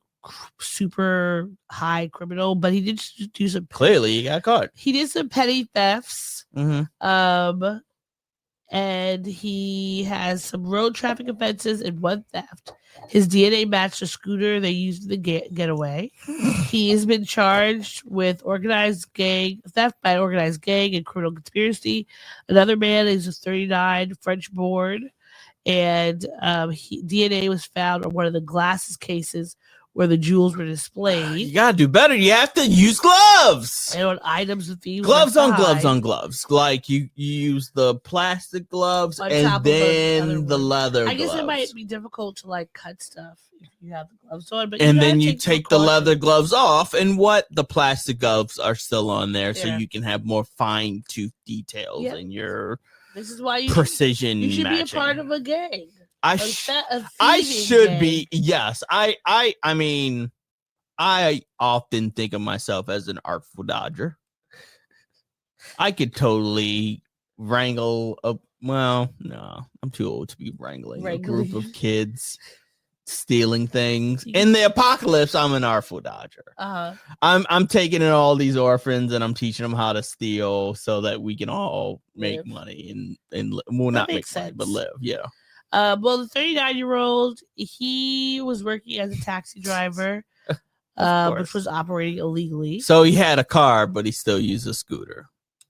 super high criminal, but he did do some. Clearly, he got caught. He did some petty thefts. And he has some road traffic offenses and 1 theft. His DNA matched a scooter they used in the getaway. He has been charged with theft by organized gang and criminal conspiracy. Another man is a 39 French-born, and DNA was found on one of the glasses cases where the jewels were displayed. You gotta do better. You have to use gloves. And on items with the gloves on gloves on gloves. Like you use the plastic gloves and then the leather. I guess it might be difficult to like cut stuff if you have the gloves on, but and then you take the leather gloves off, and the plastic gloves are still on there, so you can have more fine tooth details in your. This is why precision. You should matching. Be a part of a gang. I should be. Yes. I mean, I often think of myself as an artful dodger. I could totally wrangle no, I'm too old to be wrangling a group of kids stealing things. In the apocalypse, I'm an artful dodger. I'm taking in all these orphans and I'm teaching them how to steal so that we can all make money and well, not make money, but live. Yeah. Well, the 39-year-old, he was working as a taxi driver, which was operating illegally. So he had a car, but he still used a scooter.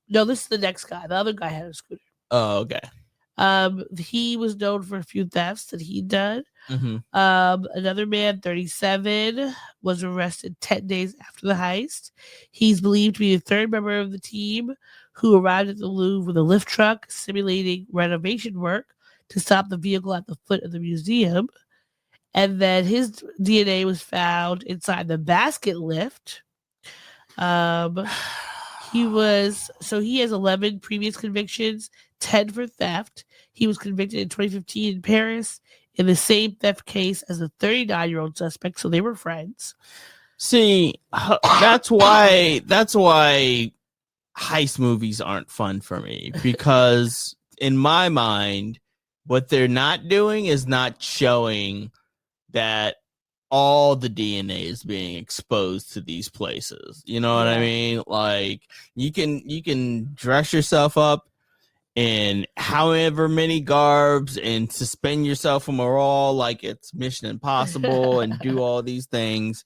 No, this is the next guy. The other guy had a scooter. Oh, okay. He was known for a few thefts that he'd done. Another man, 37, was arrested 10 days after the heist. He's believed to be the 3rd member of the team who arrived at the Louvre with a lift truck simulating renovation work to stop the vehicle at the foot of the museum. And then his DNA was found inside the basket lift. He has 11 previous convictions, 10 for theft. He was convicted in 2015 in Paris in the same theft case as the 39-year-old suspect, so they were friends. See, that's why heist movies aren't fun for me, because in my mind, what they're not doing is not showing that all the DNA is being exposed to these places. You know what I mean? Like you can dress yourself up in however many garbs and suspend yourself from a wall like it's Mission Impossible and do all these things.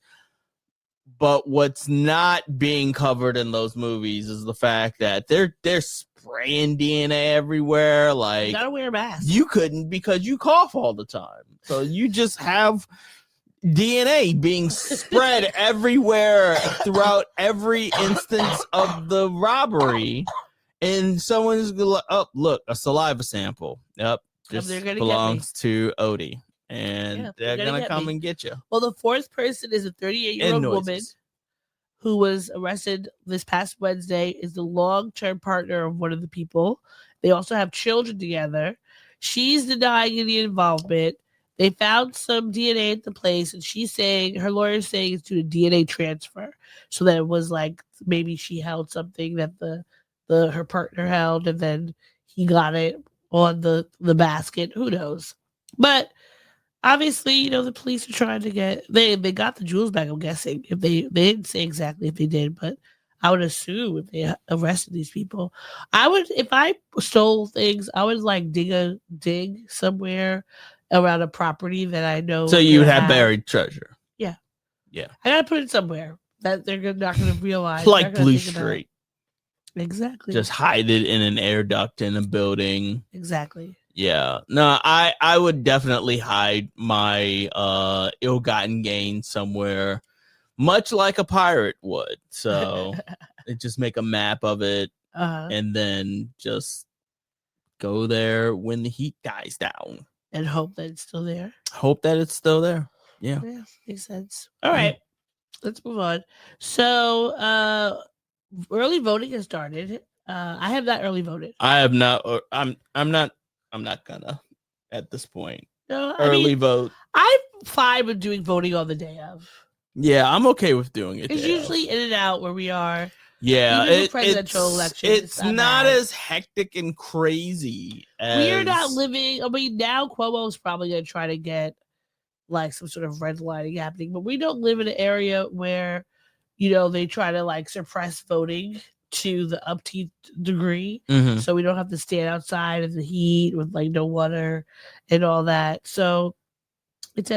But what's not being covered in those movies is the fact that they're spraying DNA everywhere. Like, you gotta wear a mask. You couldn't because you cough all the time. So you just have DNA being spread everywhere throughout every instance of the robbery. And someone's like, oh, look, a saliva sample. Yep. Just belongs to Odie. And they're going to come and get you. Well, the 4th person is a 38-year-old woman who was arrested this past Wednesday, is the long-term partner of one of the people. They also have children together. She's denying any involvement. They found some DNA at the place, and she's saying, her lawyer's saying it's due to DNA transfer. So that it was like maybe she held something that her partner held, and then he got it on the basket. Who knows? But obviously, the police are trying to get they got the jewels back. I'm guessing if they didn't say exactly if they did, but I would assume if they arrested these people, if I stole things, I would like dig somewhere around a property that I know. So you would have buried treasure. Yeah. Yeah. I gotta put it somewhere that they're not gonna realize. Like Blue Street. Exactly. Just hide it in an air duct in a building. Exactly. Yeah. No, I would definitely hide my ill-gotten gain somewhere, much like a pirate would. So just make a map of it and then just go there when the heat dies down. And hope that it's still there. Hope that it's still there. Yeah. Makes sense. All right. Let's move on. So early voting has started. I have not early voted. I have not. I'm not gonna at this point. No, Early vote. I'm fine with doing voting on the day of. Yeah, I'm okay with doing it. It's usually in and out where we are. Yeah, even the presidential election. It's not as hectic and crazy. We are not living. I mean, now Cuomo's probably going to try to get like some sort of redlining happening, but we don't live in an area where, they try to like suppress voting to the upteenth degree. Mm-hmm. So we don't have to stand outside in the heat with like no water and all that. So it's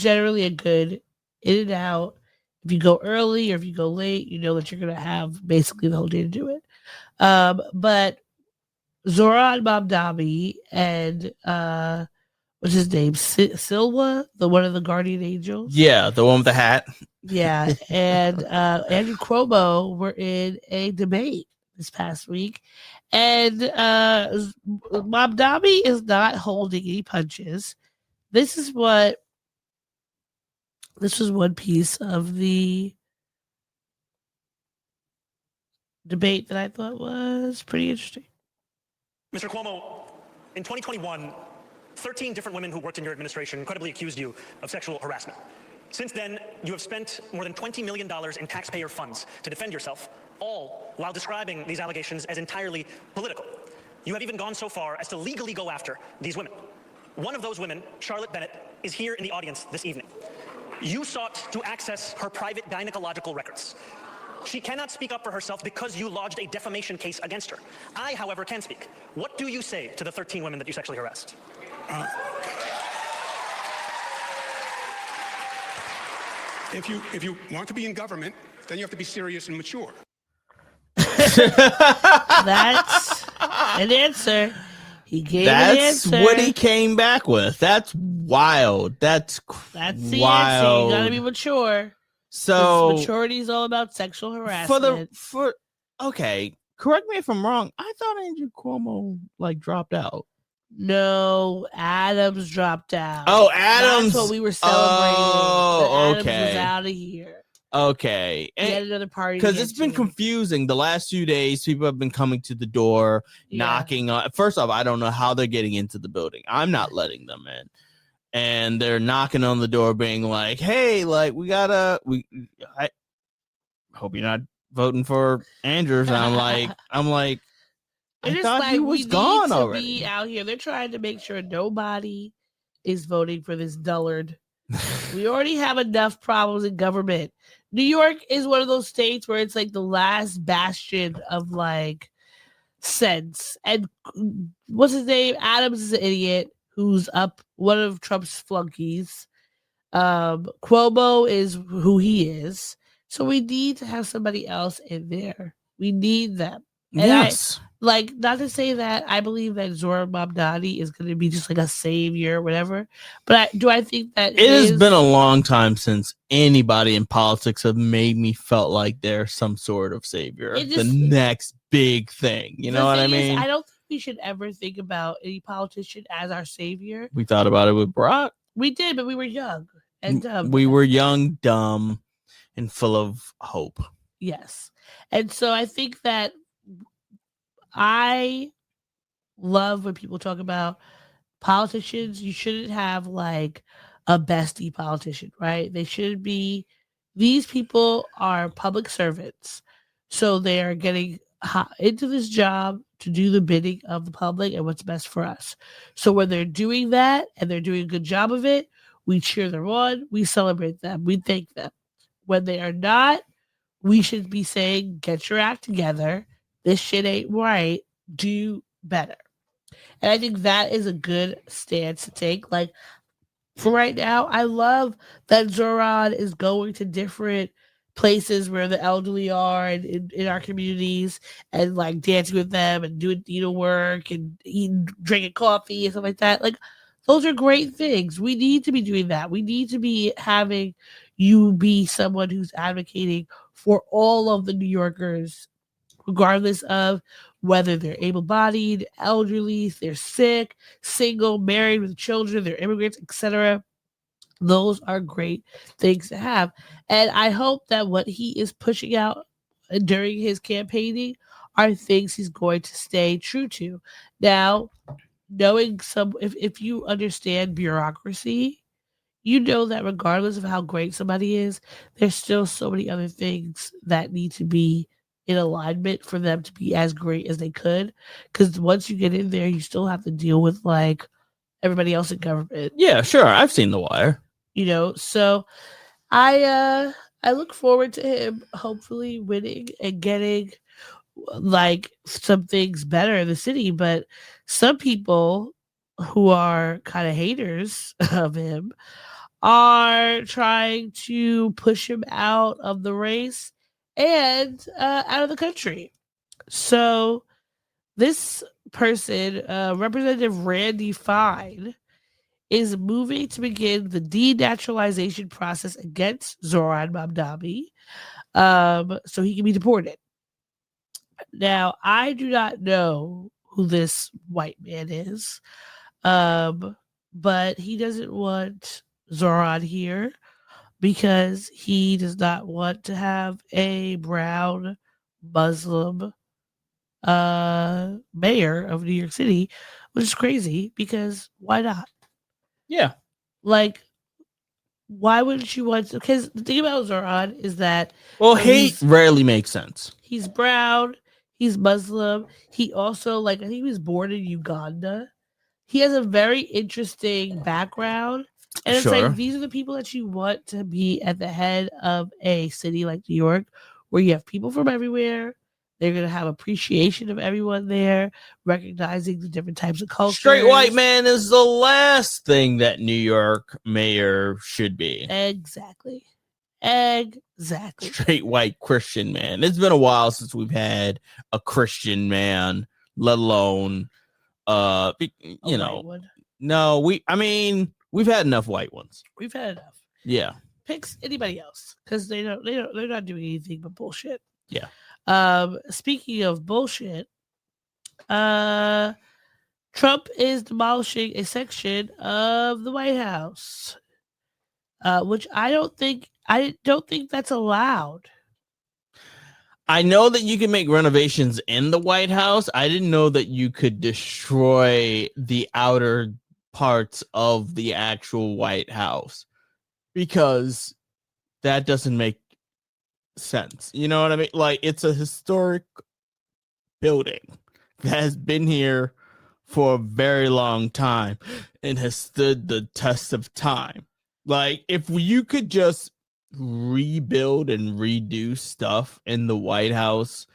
generally a good in and out. If you go early or if you go late, you know that you're going to have basically the whole day to do it. But Zoran Mamdani and what's his name? Silva, the one of the guardian angels. Yeah, the one with the hat. Yeah, and Andrew Cuomo were in a debate this past week, and Mamdani is not holding any punches. This was one piece of the debate that I thought was pretty interesting. Mr. Cuomo, in 2021, 13 different women who worked in your administration credibly accused you of sexual harassment. Since then, you have spent more than $20 million in taxpayer funds to defend yourself, all while describing these allegations as entirely political. You have even gone so far as to legally go after these women. One of those women, Charlotte Bennett, is here in the audience this evening. You sought to access her private gynecological records. She cannot speak up for herself because you lodged a defamation case against her. I, however, can speak. What do you say to the 13 women that you sexually harassed? If you want to be in government, then you have to be serious and mature. That's an answer. He gave an answer. That's what he came back with. That's wild. That's the wild. answer. You gotta be mature. So maturity is all about sexual harassment. Okay, correct me if I'm wrong. I thought Andrew Cuomo dropped out. No, Adams dropped out. Oh, Adams! That's what we were celebrating. Oh, Adams okay. was out of here. Okay, He had another party because it's been confusing. The last few days, people have been coming to the door, knocking on. First off, I don't know how they're getting into the building. I'm not letting them in, and they're knocking on the door, being like, "Hey, I hope you're not voting for Andrews." And I'm like. I thought he was gone already. Be out here. They're trying to make sure nobody is voting for this dullard. We already have enough problems in government. New York is one of those states where it's like the last bastion of sense. And what's his name? Adams is an idiot who's up one of Trump's flunkies. Cuomo is who he is. So we need to have somebody else in there. We need them. And yes. Not to say that I believe that Zoran Mamdani is going to be just a savior or whatever, but do I think that it has been a long time since anybody in politics have made me felt like they're some sort of savior, the next big thing. You know what I mean? I don't think we should ever think about any politician as our savior. We thought about it with Brock. We did, but we were young and dumb. We were young, dumb, and full of hope. Yes, and so I think that. I love when people talk about politicians. You shouldn't have a bestie politician, right? They should be, these people are public servants. So they are getting into this job to do the bidding of the public and what's best for us. So when they're doing that and they're doing a good job of it, we cheer them on, we celebrate them, we thank them. When they are not, we should be saying, get your act together. This shit ain't right. Do better. And I think that is a good stance to take. For right now, I love that Zoran is going to different places where the elderly are and in our communities and dancing with them and doing needlework and drinking coffee and stuff like that. Those are great things. We need to be doing that. We need to be having you be someone who's advocating for all of the New Yorkers, regardless of whether they're able-bodied, elderly, they're sick, single, married with children, they're immigrants, etc. Those are great things to have. And I hope that what he is pushing out during his campaigning are things he's going to stay true to. Now, knowing if you understand bureaucracy, you know that regardless of how great somebody is, there's still so many other things that need to be in alignment for them to be as great as they could. Because once you get in there, you still have to deal with like everybody else in government. Yeah, sure. I've seen The Wire. So I look forward to him hopefully winning and getting like some things better in the city. But some people who are kind of haters of him are trying to push him out of the race and out of the country. So this person, Representative Randy Fine, is moving to begin the denaturalization process against Zoran Mamdani, so he can be deported. Now, I do not know who this white man is, but he doesn't want Zoran here because he does not want to have a brown Muslim mayor of New York City, which is crazy because why not? Yeah. Like, why wouldn't you want to? Because the thing about Zoran is that hate rarely makes sense. He's brown, he's Muslim. He also, like, I think he was born in Uganda. He has a very interesting background. And it's like, these are the people that you want to be at the head of a city like New York, where you have people from everywhere. They're going to have appreciation of everyone there, recognizing the different types of cultures. Straight white man is the last thing that New York mayor should be. Exactly. Straight white Christian man. It's been a while since we've had a Christian man, let alone, you know. No, we've had enough white ones. We've had enough. Yeah. Picks anybody else because they're not doing anything but bullshit. Yeah. Speaking of bullshit, Trump is demolishing a section of the White House, which I don't think that's allowed. I know that you can make renovations in the White House. I didn't know that you could destroy the outer parts of the actual White House, because that doesn't make sense. You know what I mean? Like, it's a historic building that has been here for a very long time and has stood the test of time. Like, if you could just rebuild and redo stuff in the White House,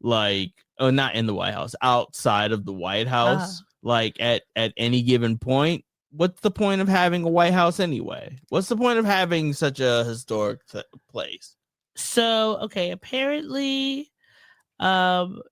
like, not in the White House, outside of the White House, like at any given point, what's the point of having a White House anyway? What's the point of having such a historic place? So, okay, apparently, under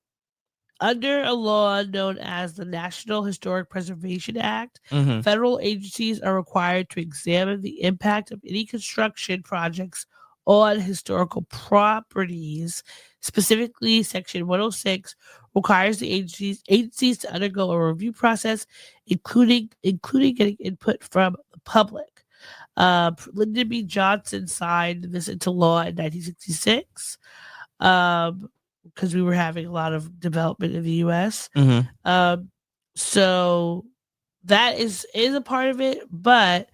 a law known as the National Historic Preservation Act, federal agencies are required to examine the impact of any construction projects on historical properties. Specifically, Section 106 requires the agencies to undergo a review process, including getting input from the public. Lyndon B. Johnson signed this into law in 1966 because we were having a lot of development in the U.S. So that is a part of it. But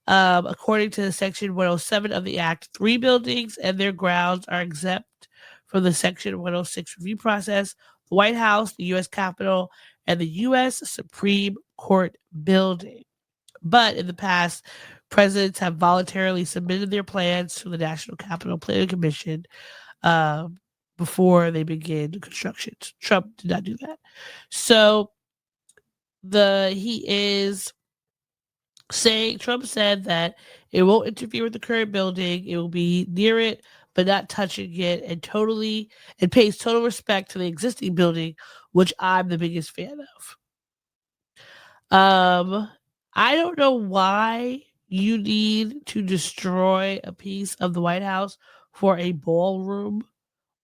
according to Section 107 of the Act, 3 buildings and their grounds are exempt from the Section 106 review process: the White House, the U.S. Capitol, and the U.S. Supreme Court building. But in the past, presidents have voluntarily submitted their plans to the National Capital Planning Commission before they begin construction. Trump did not do that. So Trump said that it won't interfere with the current building. It will be near it, but not touching it, and pays total respect to the existing building, which I'm the biggest fan of. I don't know why you need to destroy a piece of the White House for a ballroom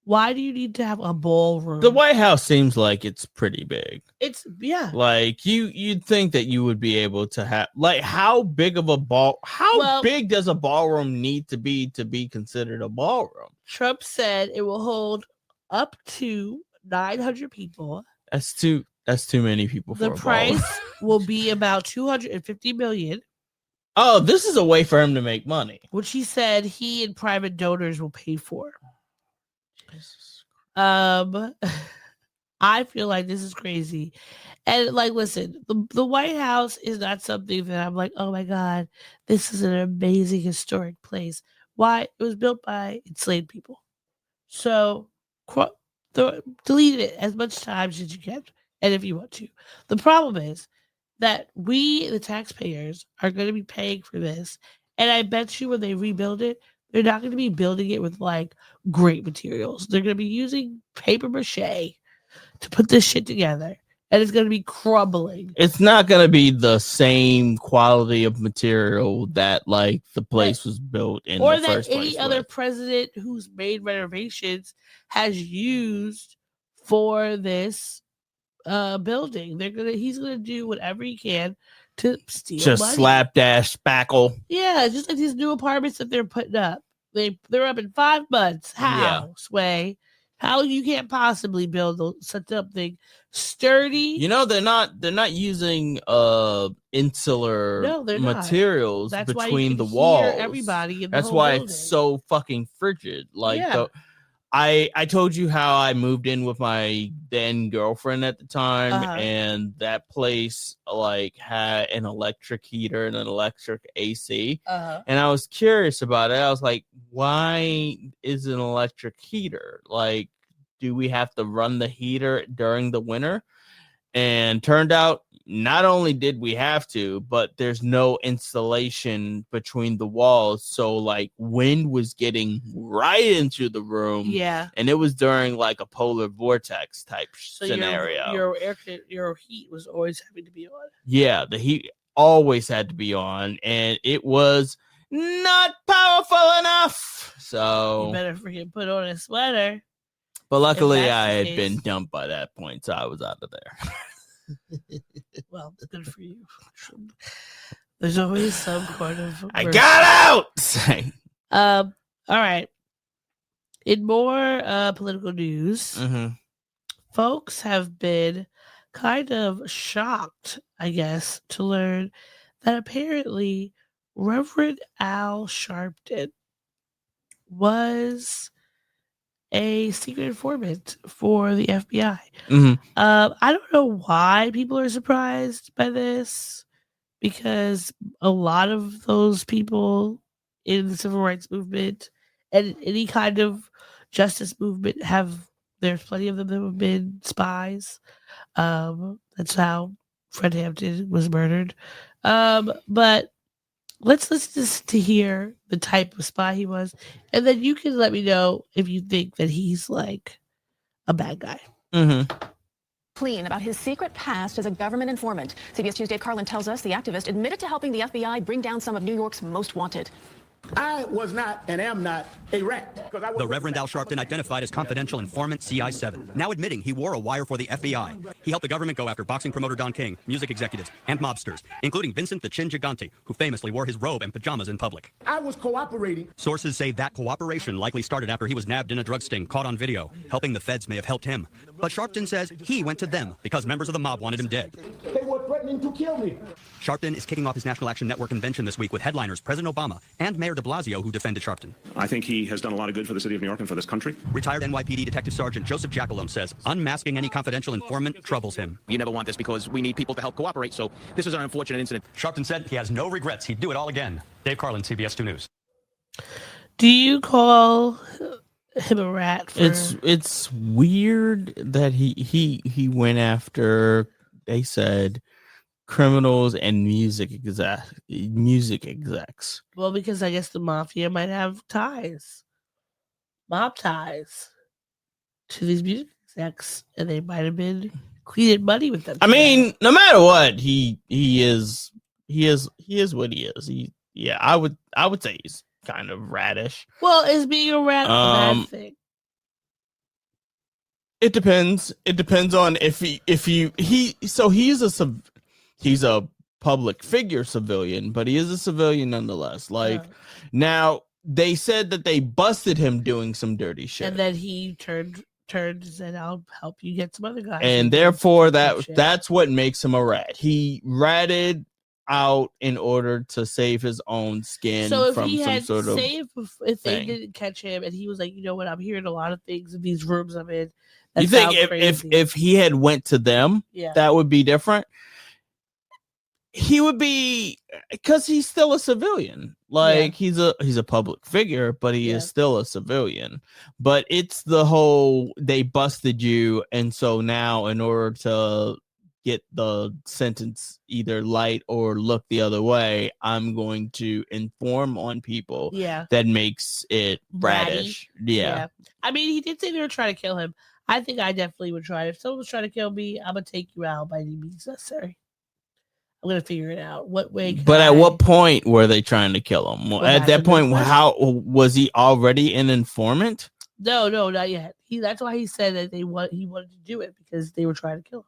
Why do you need to have a ballroom? The White House seems like it's pretty big. It's Like you'd think that you would be able to have how big of a big does a ballroom need to be considered a ballroom? Trump said it will hold up to 900 people. That's too many people for the a price will be about $250 million. Oh, this is a way for him to make money, which he said he and private donors will pay for. Jesus. I feel like this is crazy. And like, listen, the White House is not something that I'm like, oh my God, this is an amazing historic place. Why? It was built by enslaved people. So delete it as much times as you can, and if you want to. The problem is that we, the taxpayers, are going to be paying for this. And I bet you when they rebuild it, they're not going to be building it with like great materials. They're going to be using paper mache to put this shit together. And it's going to be crumbling. It's not going to be the same quality of material that like the place was built in or the first that place. Any other president who's made renovations has used for this building. He's gonna do whatever he can to steal just money. slapdash spackle. Yeah, just like these new apartments that they're putting up. They're up in 5 months. How, Sway? How you can't possibly build such something sturdy? You know, they're not using insular materials between the walls. Everybody in That's the why building. it's so fucking frigid. Like I told you how I moved in with my then girlfriend at the time, and that place like had an electric heater and an electric AC, and I was curious about it. I was like, why is an electric heater? Like, do we have to run the heater during the winter? And turned out not only did we have to, but there's no insulation between the walls. So like wind was getting right into the room. Yeah. And it was during like a polar vortex type scenario. Your heat was always having to be on. Yeah, the heat always had to be on, and it was not powerful enough. So you better freaking put on a sweater. But luckily, I had been dumped by that point, so I was out of there. Well, good for you. There's always some kind of. I got out. All right. In more political news, folks have been kind of shocked, I guess, to learn that apparently Reverend Al Sharpton was a secret informant for the FBI. I don't know why people are surprised by this, because a lot of those people in the civil rights movement and any kind of justice movement there's plenty of them that have been spies. That's how Fred Hampton was murdered. But let's listen to hear the type of spy he was, and then you can let me know if you think that he's like a bad guy. Clean about his secret past as a government informant. CBS Tuesday Carlin tells us the activist admitted to helping the FBI bring down some of New York's most wanted. I was not and am not a rat. The Reverend Al Sharpton identified as confidential informant CI7, now admitting he wore a wire for the FBI. He helped the government go after boxing promoter Don King, music executives, and mobsters, including Vincent the Chin Gigante, who famously wore his robe and pajamas in public. I was cooperating. Sources say that cooperation likely started after he was nabbed in a drug sting, caught on video. Helping the feds may have helped him. But Sharpton says he went to them because members of the mob wanted him dead. They were threatening to kill me. Sharpton is kicking off his National Action Network convention this week with headliners President Obama and Mayor de Blasio, who defended Sharpton. I think he has done a lot of good for the city of New York and for this country. Retired NYPD Detective Sergeant Joseph Jackalone says unmasking any confidential informant troubles him. You never want this because we need people to help cooperate, so this is an unfortunate incident. Sharpton said he has no regrets. He'd do it all again. Dave Carlin, CBS 2 News. Do you call him a rat? It's weird that he went after, they said, criminals and music execs. Well, because I guess the mafia might have mob ties to these music execs, and they might have been cleaning money with them. I mean, no matter what, he is what he is. I would say he's kind of radish. Well, is being a rat a bad thing? It depends. It depends on if he's a public figure civilian, but he is a civilian nonetheless. Like now they said that they busted him doing some dirty shit. And then he turned and said, I'll help you get some other guys. And therefore that's what makes him a rat. He ratted out in order to save his own skin from some sort of if they didn't catch him and he was like, you know what, I'm hearing a lot of things in these rooms I'm in. You think if he had went to them, that would be different? He would be, because he's still a civilian. Like he's a public figure, but he is still a civilian. But it's the whole they busted you, and so now in order to get the sentence either light or look the other way, I'm going to inform on people. That makes it radish. Yeah. I mean, he did say they were trying to kill him. I think I definitely would try. If someone was trying to kill me, I'm gonna take you out by any means necessary. I'm gonna figure it out. What way? But at what point were they trying to kill him? At that point, how was he already an informant? No, not yet. That's why he said that he wanted to do it because they were trying to kill him.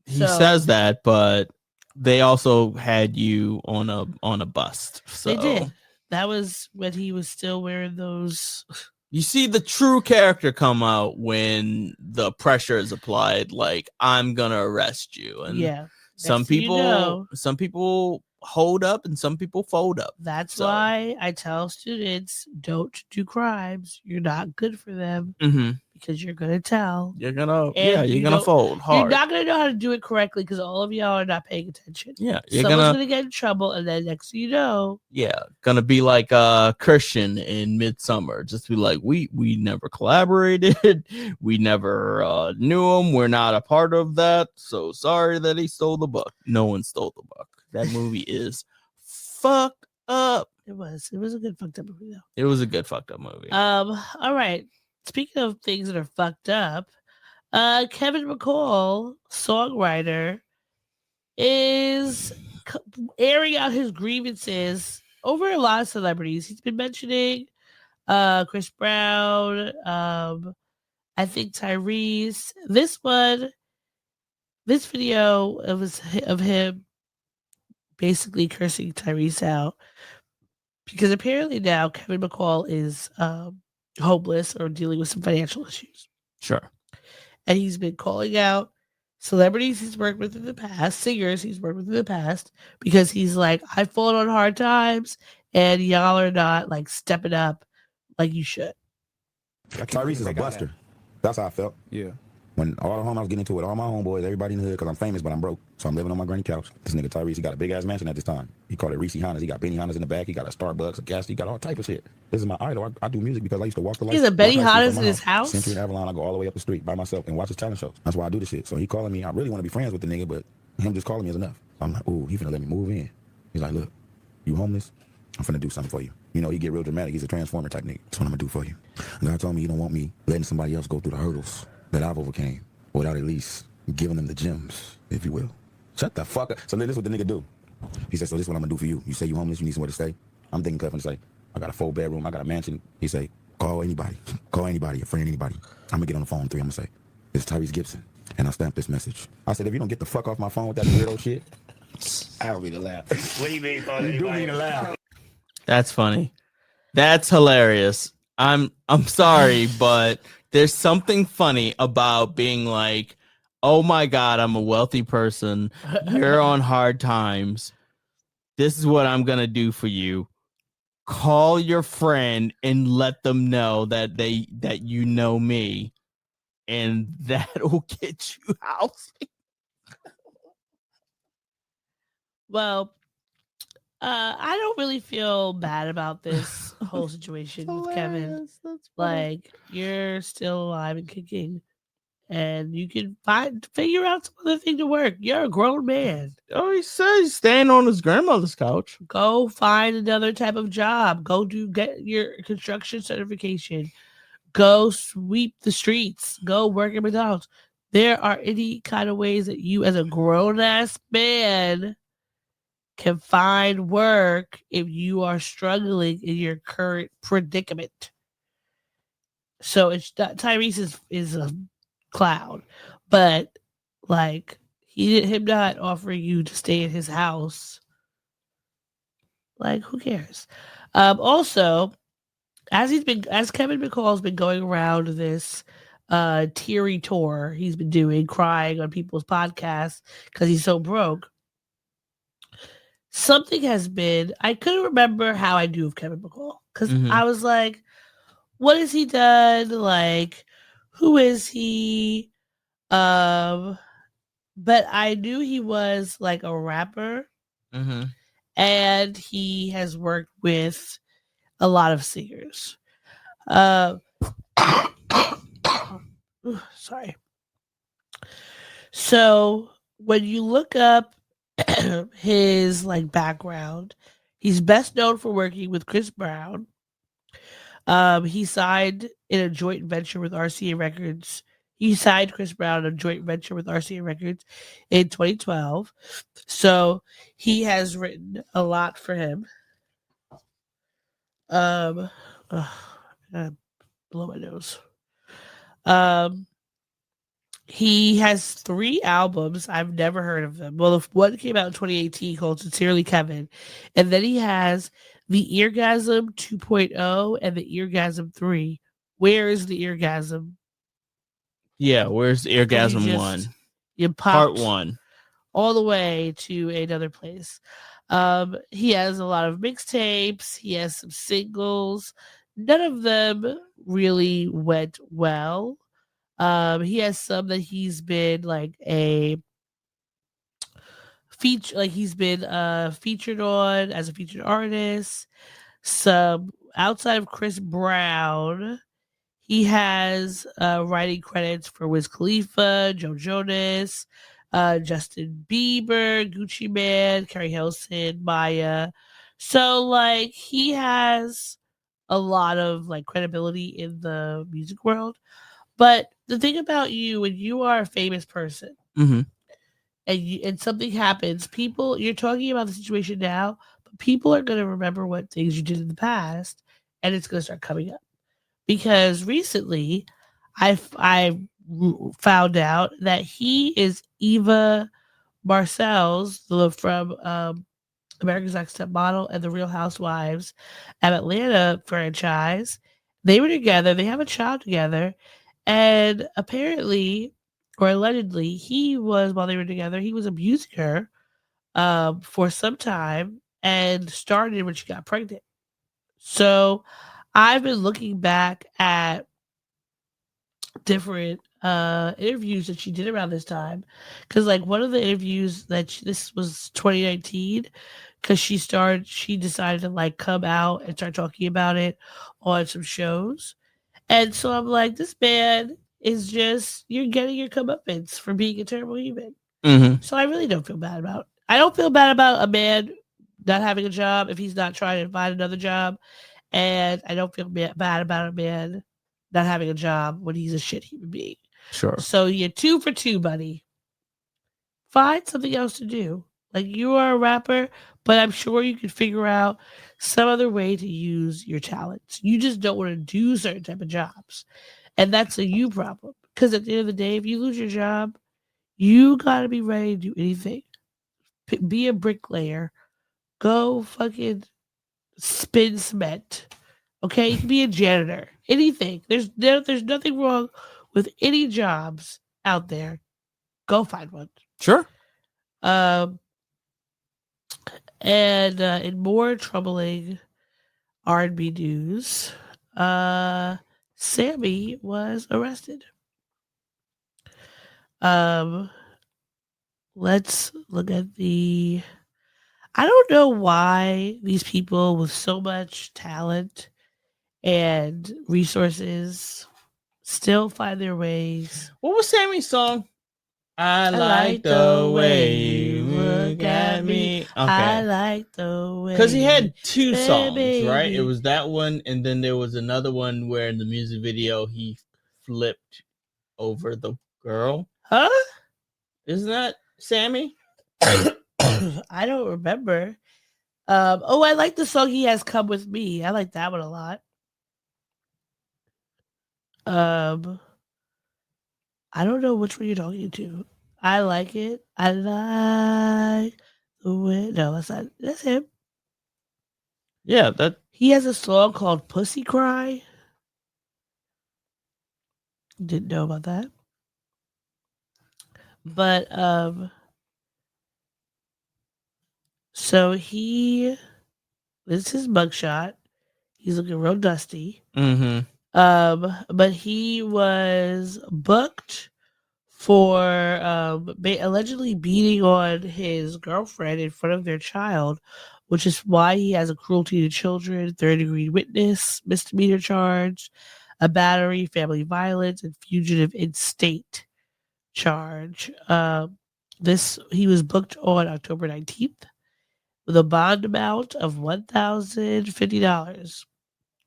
He says that, but they also had you on a bust. So they did. That was when he was still wearing those. You see the true character come out when the pressure is applied. Like, I'm gonna arrest you, and some people hold up and some people fold up. That's why I tell students, don't do crimes. You're not good for them because you're gonna tell. You're gonna fold hard. You're not gonna know how to do it correctly because all of y'all are not paying attention. Yeah, someone's gonna get in trouble, and then next thing you know, gonna be like Christian in Midsummer. Just be like, we never collaborated, we never knew him. We're not a part of that. So sorry that he stole the book. No one stole the book. That movie is fucked up. It was a good fucked up movie though. It was a good fucked up movie. All right. Speaking of things that are fucked up, Kevin McCall, songwriter, is airing out his grievances over a lot of celebrities. He's been mentioning Chris Brown, I think Tyrese. This video of him basically cursing Tyrese out because apparently now Kevin McCall is homeless or dealing with some financial issues. Sure. And he's been calling out celebrities he's worked with in the past, singers he's worked with in the past, because he's like, I've fallen on hard times and y'all are not like stepping up like you should. Tyrese is a buster. That's how I felt. Yeah. When all the home I was getting into it with all my homeboys, everybody in the hood, because I'm famous, but I'm broke. So I'm living on my granny couch. This nigga Tyrese, he got a big-ass mansion at this time. He called it Reese Hondas. He got Benny Hondas in the back. He got a Starbucks, a gas. He got all type of shit. This is my idol. I do music because I used to walk the lights. He's a Benny Hondas in his house? Century and Avalon, I go all the way up the street by myself and watch his talent shows. That's why I do this shit. So he calling me. I really want to be friends with the nigga, but him just calling me is enough. I'm like, ooh, he finna let me move in. He's like, look, you homeless? I'm finna do something for you. You know, he get real dramatic. He's a transformer type nigga. That's what I'm gonna do for you. God told me you don't want me letting somebody else go through the hurdles that I've overcame without at least giving them the gems, if you will. Shut the fuck up. So then this is what the nigga do. He said, so this is what I'm gonna do for you. You say you homeless, you need somewhere to stay. I'm thinking Cuff and say, I got a 4-bedroom, I got a mansion. He say, call anybody, a friend, anybody. I'm gonna get on the phone 3, I'm gonna say, it's Tyrese Gibson. And I stamped this message. I said, if you don't get the fuck off my phone with that weirdo shit, I don't mean to laugh. What do you mean, phone? You do mean to laugh. That's funny. That's hilarious. I'm sorry, but there's something funny about being like, oh my God, I'm a wealthy person. You're on hard times. This is what I'm going to do for you. Call your friend and let them know that you know me, and that'll get you housing. Well, I don't really figure bad about this whole situation with Kevin. Like, you're still alive and kicking, and you can figure out some other thing to work. You're a grown man. Oh, he says he's staying on his grandmother's couch. Go find another type of job. Get your construction certification. Go sweep the streets. Go work at McDonald's. There are any kind of ways that you, as a grown-ass man, can find work if you are struggling in your current predicament. So it's Tyrese is a clown, but like him not offering you to stay in his house, like who cares? Also, as Kevin McCall's been going around this teary tour he's been doing, crying on people's podcasts because he's so broke. Something has been, I couldn't remember how I knew of Kevin McCall because I was like, what has he done? Like, who is he? But I knew he was like a rapper, and he has worked with a lot of singers. Sorry. So when you look up his like background, he's best known for working with Chris Brown. He signed in a joint venture with RCA Records. He signed Chris Brown in a joint venture with RCA Records in 2012. So he has written a lot for him. I gotta blow my nose. He has 3 albums. I've never heard of them. Well, one came out in 2018 called Sincerely Kevin. And then he has the Eargasm 2.0 and the Eargasm 3. Where is the Eargasm? Yeah, where's the Eargasm 1? You Part 1. All the way to another place. He has a lot of mixtapes. He has some singles. None of them really went well. He has some that he's been like a feature, like he's been featured on as a featured artist. Some outside of Chris Brown, he has writing credits for Wiz Khalifa, Joe Jonas, Justin Bieber, Gucci Mane, Carrie Hilson, Maya. So like he has a lot of like credibility in the music world. But the thing about you, when you are a famous person, and something happens, you're talking about the situation now, but people are going to remember what things you did in the past, and it's going to start coming up. Because recently, I found out that he is Eva Marcel's from America's Next Top Model and The Real Housewives of Atlanta franchise. They were together. They have a child together. And apparently, or allegedly, while they were together, he was abusing her for some time and started when she got pregnant. So I've been looking back at different interviews that she did around this time. Because like one of the interviews this was 2019, because she decided to like come out and start talking about it on some shows. And so I'm like, this man is just, you're getting your comeuppance for being a terrible human. So I really don't feel bad about it. I don't feel bad about a man not having a job if he's not trying to find another job. And I don't feel bad about a man not having a job when he's a shit human being. Sure. So you're 2 for 2, buddy. Find something else to do. Like, you are a rapper, but I'm sure you could figure out some other way to use your talents. You just don't want to do certain type of jobs. And that's a you problem. Because at the end of the day, if you lose your job, you got to be ready to do anything. Be a bricklayer. Go fucking spin cement. Okay? You can be a janitor. Anything. There's nothing wrong with any jobs out there. Go find one. Sure. And in more troubling R&B news, Sammy was arrested. Let's look at I don't know why these people with so much talent and resources still find their ways. What was Sammy's song? I like the way you look at me. Okay. I like the way. Because he had 2 songs, baby. right? It was that one, and then there was another one where in the music video he flipped over the girl. Huh? Isn't that Sammy? I don't remember. I like the song he has Come With Me. I like that one a lot. I don't know which one you're talking to. I like it. I like the way. No, that's him. Yeah, that he has a song called "Pussy Cry." Didn't know about that, but so this is his mugshot. He's looking real dusty. Mm-hmm. But he was booked for allegedly beating on his girlfriend in front of their child, which is why he has a cruelty to children, third-degree witness, misdemeanor charge, a battery, family violence, and fugitive in state charge. He was booked on October 19th with a bond amount of $1,050,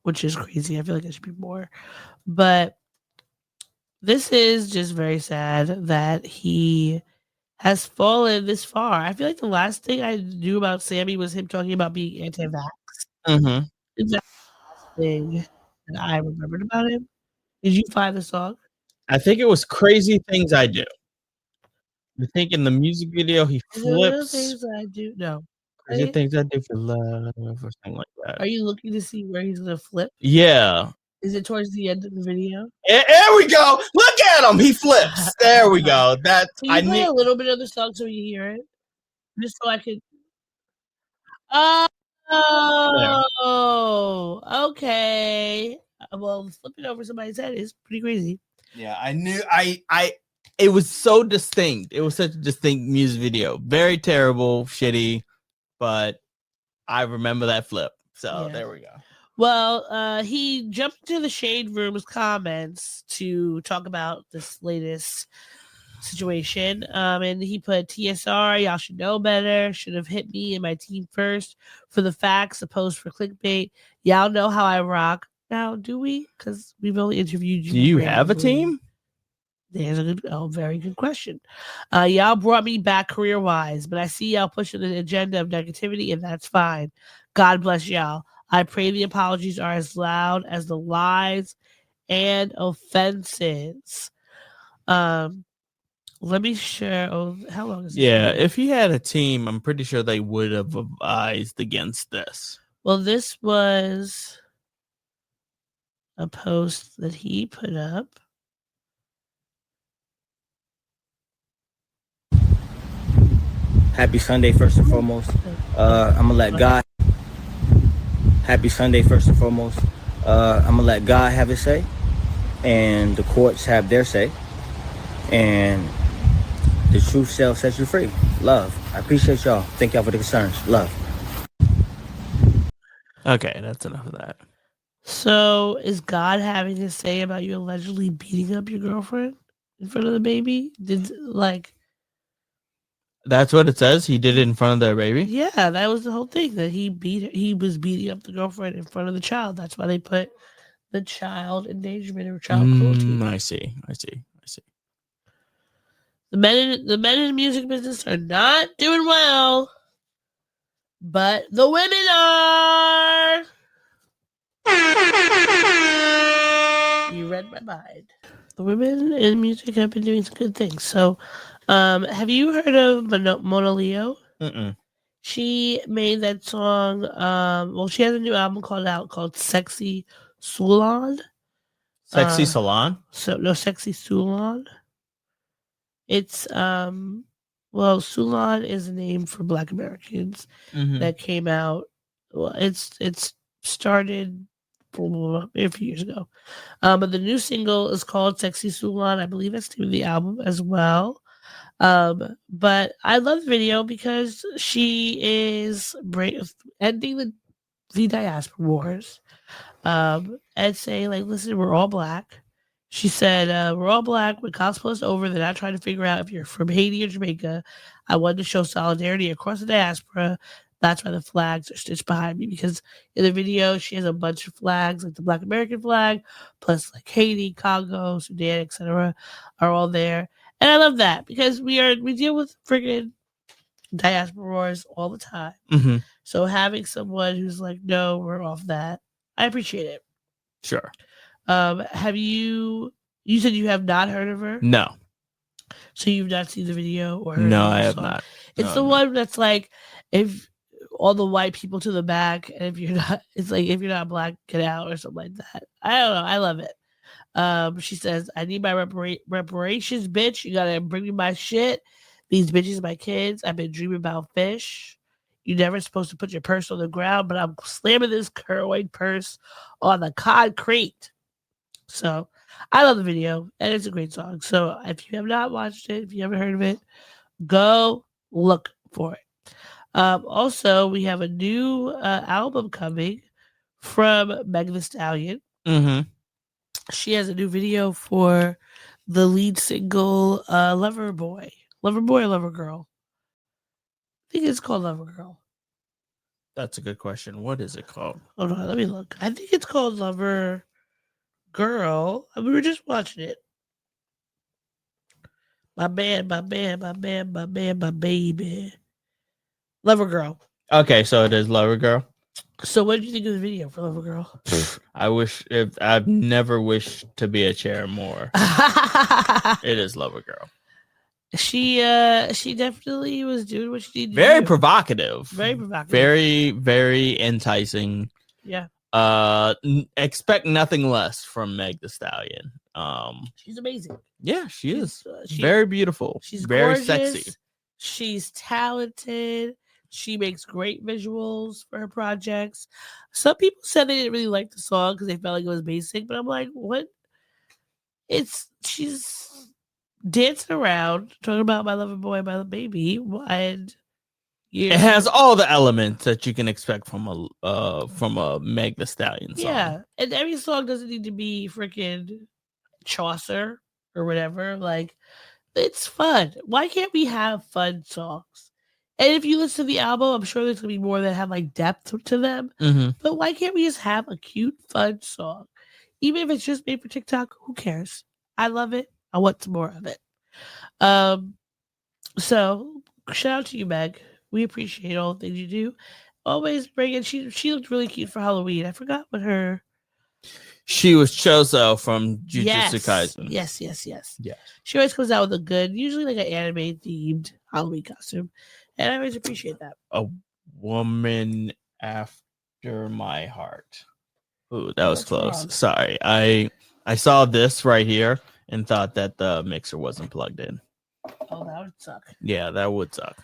which is crazy. I feel like it should be more. But this is just very sad that he has fallen this far. I feel like the last thing I knew about Sammy was him talking about being anti-vax. Mm-hmm. That's the last thing that I remembered about him. Did you find the song? I think it was Crazy Things I Do. I think in the music video he flips. Things I do. No. Crazy Things I Do for Love or something like that. Are you looking to see where he's gonna flip? Yeah. Is it towards the end of the video? There we go. Look at him. He flips. There we go. That's Can you play a little bit of the song so you hear it? Just so I could. Oh, okay. Well, flipping over somebody's head is pretty crazy. Yeah, I knew. It was so distinct. It was such a distinct music video. Very terrible, shitty, but I remember that flip. So there we go. Well, he jumped into the Shade Room's comments to talk about this latest situation. And he put TSR, y'all should know better. Should have hit me and my team first for the facts, opposed for clickbait. Y'all know how I rock. Now, do we? Because we've only interviewed you. Do you have a team? There's a very good question. Y'all brought me back career-wise, but I see y'all pushing an agenda of negativity, and that's fine. God bless y'all. I pray the apologies are as loud as the lies and offenses. Let me share. Oh, how long is this? Yeah, if he had a team, I'm pretty sure they would have advised against this. Well, this was a post that he put up. Happy Sunday, first and foremost. I'm gonna let God. Happy Sunday, first and foremost. I'm gonna let God have his say, and the courts have their say, and the truth shall set you free. Love. I appreciate y'all. Thank y'all for the concerns. Love. Okay, that's enough of that. So, is God having his say about you allegedly beating up your girlfriend in front of the baby? That's what it says. He did it in front of their baby. Yeah, that was the whole thing. That he was beating up the girlfriend in front of the child. That's why they put the child endangerment or child cruelty. I see. The men in the music business are not doing well, but the women are. You read my mind. The women in music have been doing some good things. So, have you heard of Mona Leo? Mm-mm. She made that song. Well, she has a new album called Sexy Salon. Sexy Salon? Sexy Salon. It's well, Salon is a name for Black Americans that came out. Well, it's started a few years ago. But the new single is called Sexy Salon. I believe that's the name of the album as well. But I love the video because she is ending the diaspora wars, and saying, like, listen, we're all Black. She said, we're all Black. When cosplay is over, they're not trying to figure out if you're from Haiti or Jamaica. I wanted to show solidarity across the diaspora. That's why the flags are stitched behind me, because in the video, she has a bunch of flags, like the Black American flag, plus like Haiti, Congo, Sudan, etc., are all there. And I love that because we deal with friggin' diaspora wars all the time. Mm-hmm. So having someone who's like, no, we're off that, I appreciate it. Sure. Have you said you have not heard of her? No. So you've not seen the video or heard No, of I the have song? not. It's No, the no. one that's like, if all the white people to the back, and if you're not, it's like, if you're not black, get out or something like that. I don't know. I love it. She says, I need my reparations, bitch. You gotta bring me my shit. These bitches, my kids. I've been dreaming about fish. You're never supposed to put your purse on the ground, but I'm slamming this curling purse on the concrete. So I love the video, and it's a great song. So if you have not watched it, if you haven't heard of it, go look for it. Also, we have a new album coming from Meg Thee Stallion. Mm-hmm. She has a new video for the lead single, Lover Boy or Lover Girl. I think it's called Lover Girl. That's a good question. What is it called? Hold on, let me look. I think it's called Lover Girl. We were just watching it. My man, my baby. Lover Girl. Okay, so it is Lover Girl. So what did you think of the video for Lover Girl? I've never wished to be a chair more. It is Lover Girl. She definitely was doing what she needed Very to do. provocative. Very provocative. Very, very enticing. Yeah. Expect nothing less from Meg Thee Stallion. She's amazing. Yeah, she is. Very beautiful. She's very gorgeous. sexy. She's talented. She makes great visuals for her projects. Some people said they didn't really like the song because they felt like it was basic, but I'm like, what? She's dancing around talking about my lover boy, my baby, and it has all the elements that you can expect from a Meg Thee Stallion song. Yeah, and every song doesn't need to be freaking Chaucer or whatever. Like, it's fun. Why can't we have fun songs? And if you listen to the album, I'm sure there's gonna be more that have like depth to them. Mm-hmm. But why can't we just have a cute, fun song? Even if it's just made for TikTok, who cares? I love it. I want some more of it. So shout out to you, Meg. We appreciate all the things you do. Always bring it. She looked really cute for Halloween. I forgot what her. She was Chozo from Jujutsu Kaisen. Yes. Yeah. She always comes out with a good, usually like an anime themed Halloween costume. And I always appreciate that. A woman after my heart. Ooh, that was close. Wrong. Sorry. I saw this right here and thought that the mixer wasn't plugged in. Oh, that would suck. Yeah, that would suck.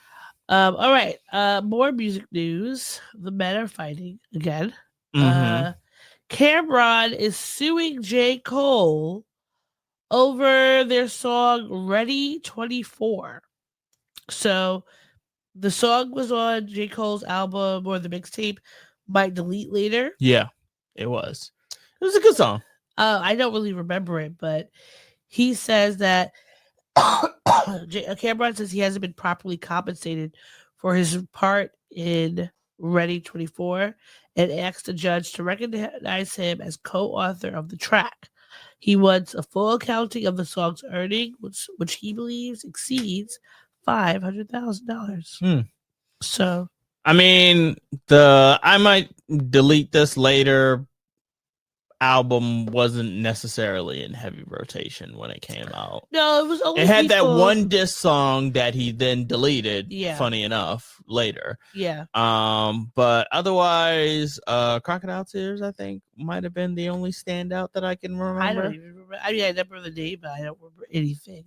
All right. More music news. The men are fighting again. Mm-hmm. Cameron is suing J. Cole over their song Ready 24. So the song was on J. Cole's album or the mixtape Might Delete Later. Yeah, it was. It was a good song. I don't really remember it, but he says that Cameron says he hasn't been properly compensated for his part in Ready 24 and asked the judge to recognize him as co-author of the track. He wants a full accounting of the song's earning, which he believes exceeds $500,000. So, I mean, I Might Delete This Later album wasn't necessarily in heavy rotation when it came out. No, it was only. It had that one diss song that he then deleted. Yeah. Funny enough, later. Yeah. But otherwise, Crocodile Tears, I think, might have been the only standout that I can remember. I don't even remember. I mean, I remember the name, but I don't remember anything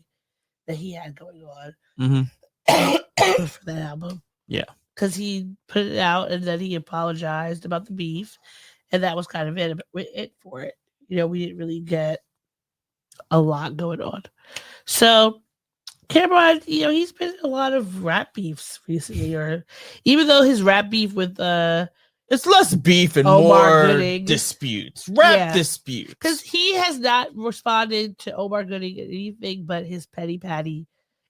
that he had going on for that album. Yeah. Because he put it out and then he apologized about the beef. And that was kind of it for it. You know, we didn't really get a lot going on. So Cameron, you know, he's been in a lot of rap beefs recently, or even though his rap beef with it's less beef and Omar more Gooding. disputes. Rap disputes. Because he has not responded to Omar Gooding in anything but his petty patty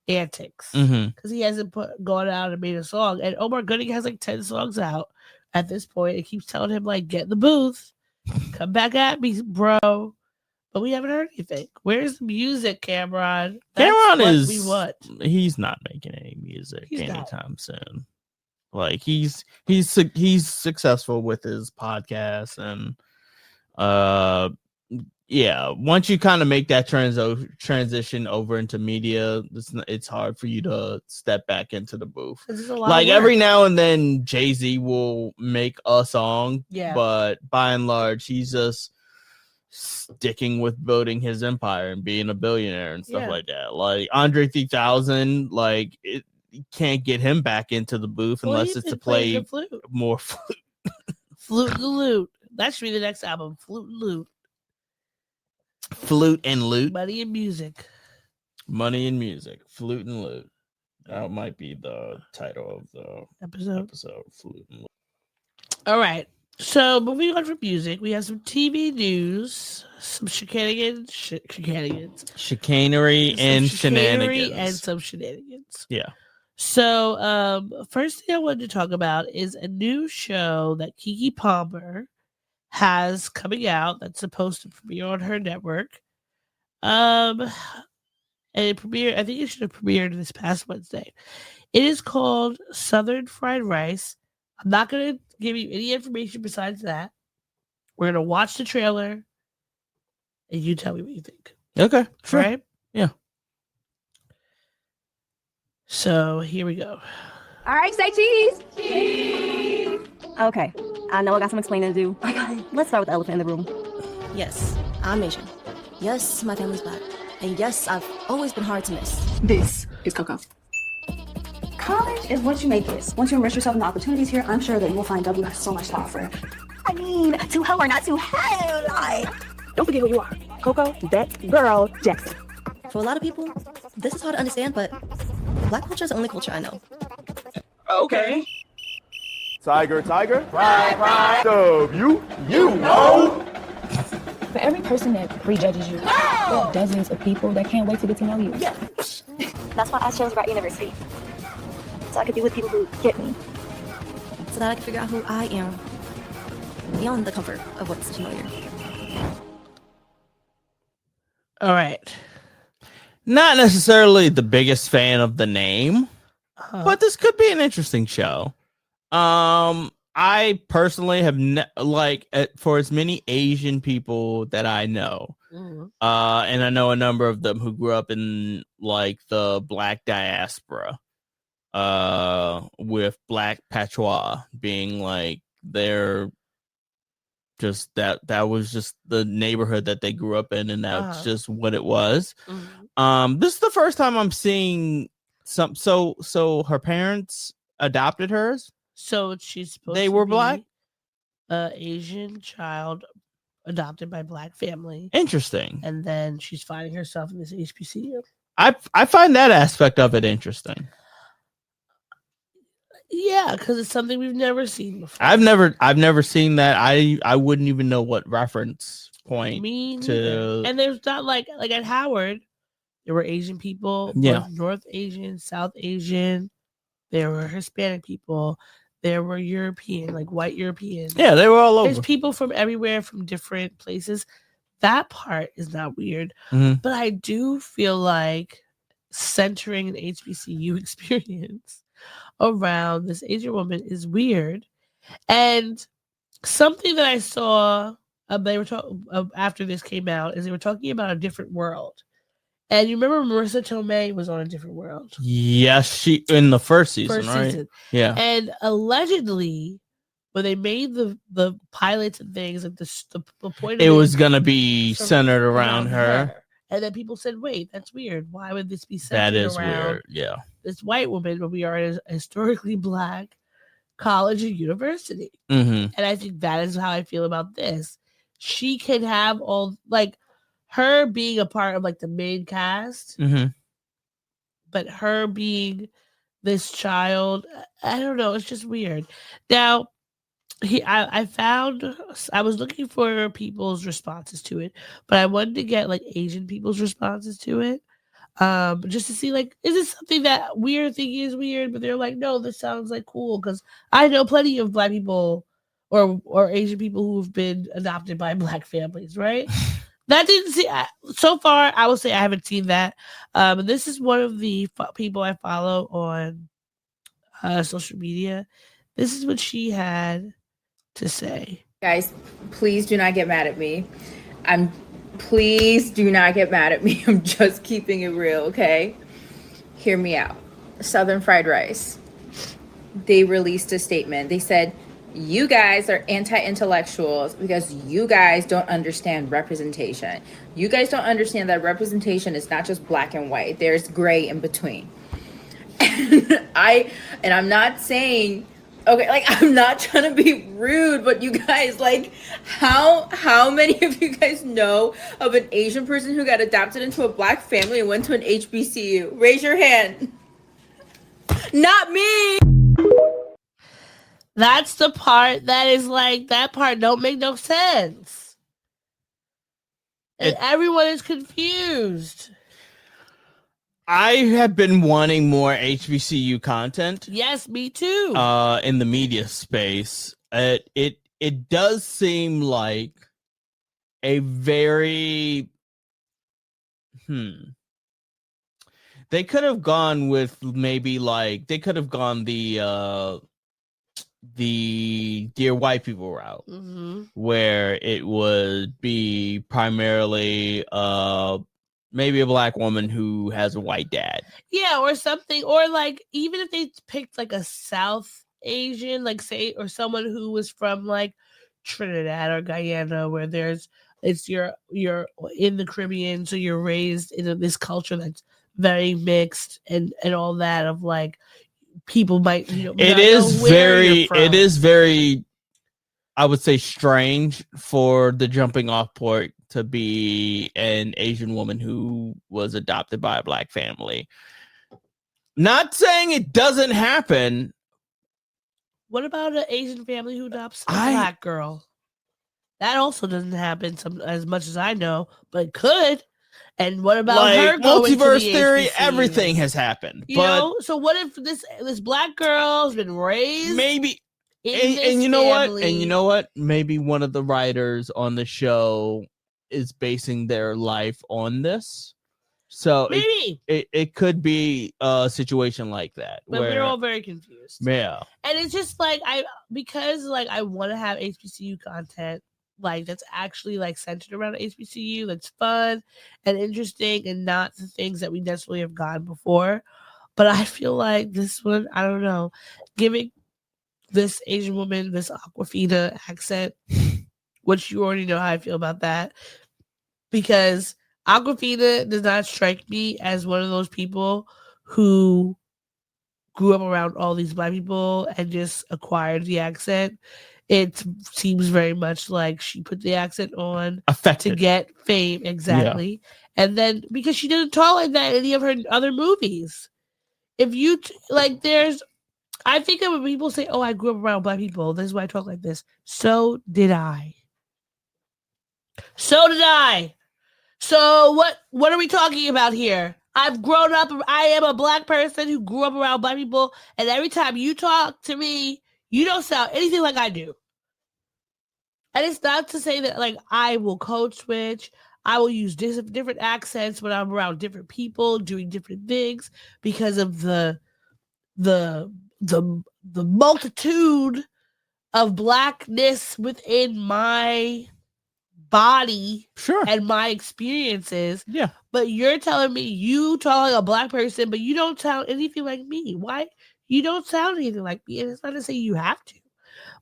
antics. Because he hasn't gone out and made a song. And Omar Gooding has like 10 songs out at this point. It keeps telling him, like, get in the booth. Come back at me, bro. But we haven't heard anything. Where's the music, Cameron? That's we want. He's not making any music He's anytime soon. Like he's successful with his podcast and once you kind of make that transition over into media, it's hard for you to step back into the booth. Like every now and then Jay-Z will make a song, but by and large he's just sticking with building his empire and being a billionaire and stuff like that. Like Andre 3000, like it can't get him back into the booth unless it's to play more flute. Flute and Loot. That should be the next album. Flute and Loot. Flute and Loot. Money and Music. Money and Music. Flute and Loot. That might be the title of the episode. Flute and Loot. All right. So moving on from music, we have some TV news, some chicanery and shenanigans. And some shenanigans. Yeah. So first thing I wanted to talk about is a new show that Keke Palmer has coming out that's supposed to premiere on her network. And it premiered, I think it should have premiered this past Wednesday. It is called Southern Fried Rice. I'm not going to give you any information besides that. We're going to watch the trailer and you tell me what you think. Okay. Sure. Right? Yeah. So here we go. All right, say cheese. Cheese. Okay. I know I got some explaining to do. I got it. Let's start with the elephant in the room. Yes, I'm Asian. Yes, my family's black. And yes, I've always been hard to miss. This is Coco. College is what you make it. Once you immerse yourself in the opportunities here, I'm sure that you will find W has so much to offer. I mean, to hoe or not to hoe, like. Don't forget who you are. Coco, that girl, Jackson. For a lot of people, this is hard to understand, but black culture is the only culture I know. Okay. Tiger, pride, W, you know. For every person that prejudges you, there are dozens of people that can't wait to get to know you. Yeah. That's why I chose Wright University. So I could be with people who get me. So that I can figure out who I am beyond the comfort of what's familiar. All right. Not necessarily the biggest fan of the name, but this could be an interesting show. I personally have for as many Asian people that I know, and I know a number of them who grew up in like the black diaspora, with black patois being like their just that was just the neighborhood that they grew up in, and that's just what it was. This is the first time I'm seeing some. So her parents adopted hers. So she's supposed they to were be black, Asian child adopted by black family. Interesting. And then she's finding herself in this HBCU. I find that aspect of it interesting. Yeah, because it's something we've never seen before. I've never seen that. I wouldn't even know what reference point to. And there's not like at Howard, there were Asian people, North Asian, South Asian. There were Hispanic people. There were European, like white Europeans. Yeah, they were all over. There's people from everywhere, from different places. That part is not weird. But I do feel like centering an HBCU experience around this Asian woman is weird. And something that I saw they were talking after this came out is they were talking about a different world. And you remember Marissa Tomei was on A Different World? Yes, she in the first season, right? Yeah. And allegedly, when they made the pilots and things, like the point of it was gonna be centered around her. And then people said, "Wait, that's weird. Why would this be centered that is around weird? Yeah, this white woman when we are in a historically black college and university?" And I think that is how I feel about this. She can have all like. Her being a part of like the main cast, but her being this child, I don't know. It's just weird. Now, I was looking for people's responses to it, but I wanted to get like Asian people's responses to it, just to see like, is it something that weird thing is weird? But they're like, no, this sounds like cool because I know plenty of black people or Asian people who've been adopted by black families, right? That didn't see so far. I will say I haven't seen that. This is one of the people I follow on social media. This is what she had to say. Guys, please do not get mad at me. I'm Please do not get mad at me. I'm just keeping it real, okay? Hear me out. Southern Fried Rice. They released a statement. They said, you guys are anti-intellectuals because you guys don't understand representation. You guys don't understand that representation is not just black and white. There's gray in between. And I'm not saying, okay, like, I'm not trying to be rude, but you guys, like, how many of you guys know of an Asian person who got adopted into a black family and went to an HBCU? Raise your hand. Not me. That's the part that is like, that part don't make no sense. And everyone is confused. I have been wanting more HBCU content. Yes, me too. In the media space. It does seem like a very they could have gone with maybe like they could have gone the Dear White People route, where it would be primarily maybe a black woman who has a white dad. Yeah, or something, or like even if they picked like a South Asian, like say, or someone who was from like Trinidad or Guyana, where you're in the Caribbean, so you're raised in this culture that's very mixed and all that of like people might, it is very I would say strange for the jumping off point to be an Asian woman who was adopted by a black family. Not saying it doesn't happen. What about an Asian family who adopts a black girl? That also doesn't happen as much as I know, but it could. And what about like her going multiverse to the theory? HBCU? Everything has happened. You know? So what if this black girl has been raised? Maybe. And you know what? And you know what? Maybe one of the writers on the show is basing their life on this. So maybe it could be a situation like that. But we're all very confused. Yeah. And it's just like I want to have HBCU content like that's actually like centered around HBCU, that's fun and interesting and not the things that we necessarily have gotten before. But I feel like this one, I don't know, giving this Asian woman this Aquafina accent, which you already know how I feel about that, because Aquafina does not strike me as one of those people who grew up around all these black people and just acquired the accent. It seems very much like she put the accent on to get fame. Exactly. Yeah. And then because she didn't talk like that in any of her other movies. If you I think of when people say, oh, I grew up around black people, this is why I talk like this. So did I. So what are we talking about here? I've grown up, I am a black person who grew up around black people, and every time you talk to me, you don't sound anything like I do. And it's not to say that like I will code switch, I will use different accents when I'm around different people doing different things because of the multitude of blackness within my body and my experiences. Yeah. But you're telling me you talk like a black person, but you don't sound anything like me. Why? You don't sound anything like me. And it's not to say you have to.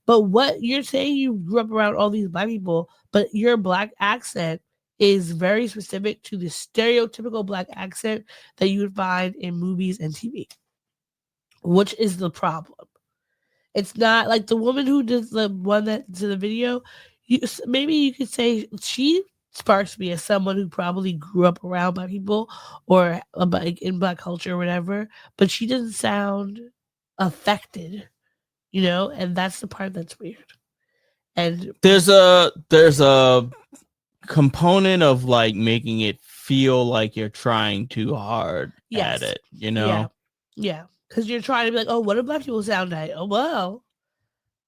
But what you're saying, you grew up around all these black people, but your black accent is very specific to the stereotypical black accent that you would find in movies and TV, which is the It's not like the woman who does the one that to the video. Maybe you could say she sparks me as someone who probably grew up around black people or in black culture or whatever, but she doesn't sound affected, and that's the part that's weird. And there's a component of like making it feel like you're trying too hard at it, Yeah. Because you're trying to be like, oh, what do black people sound like? Oh, well,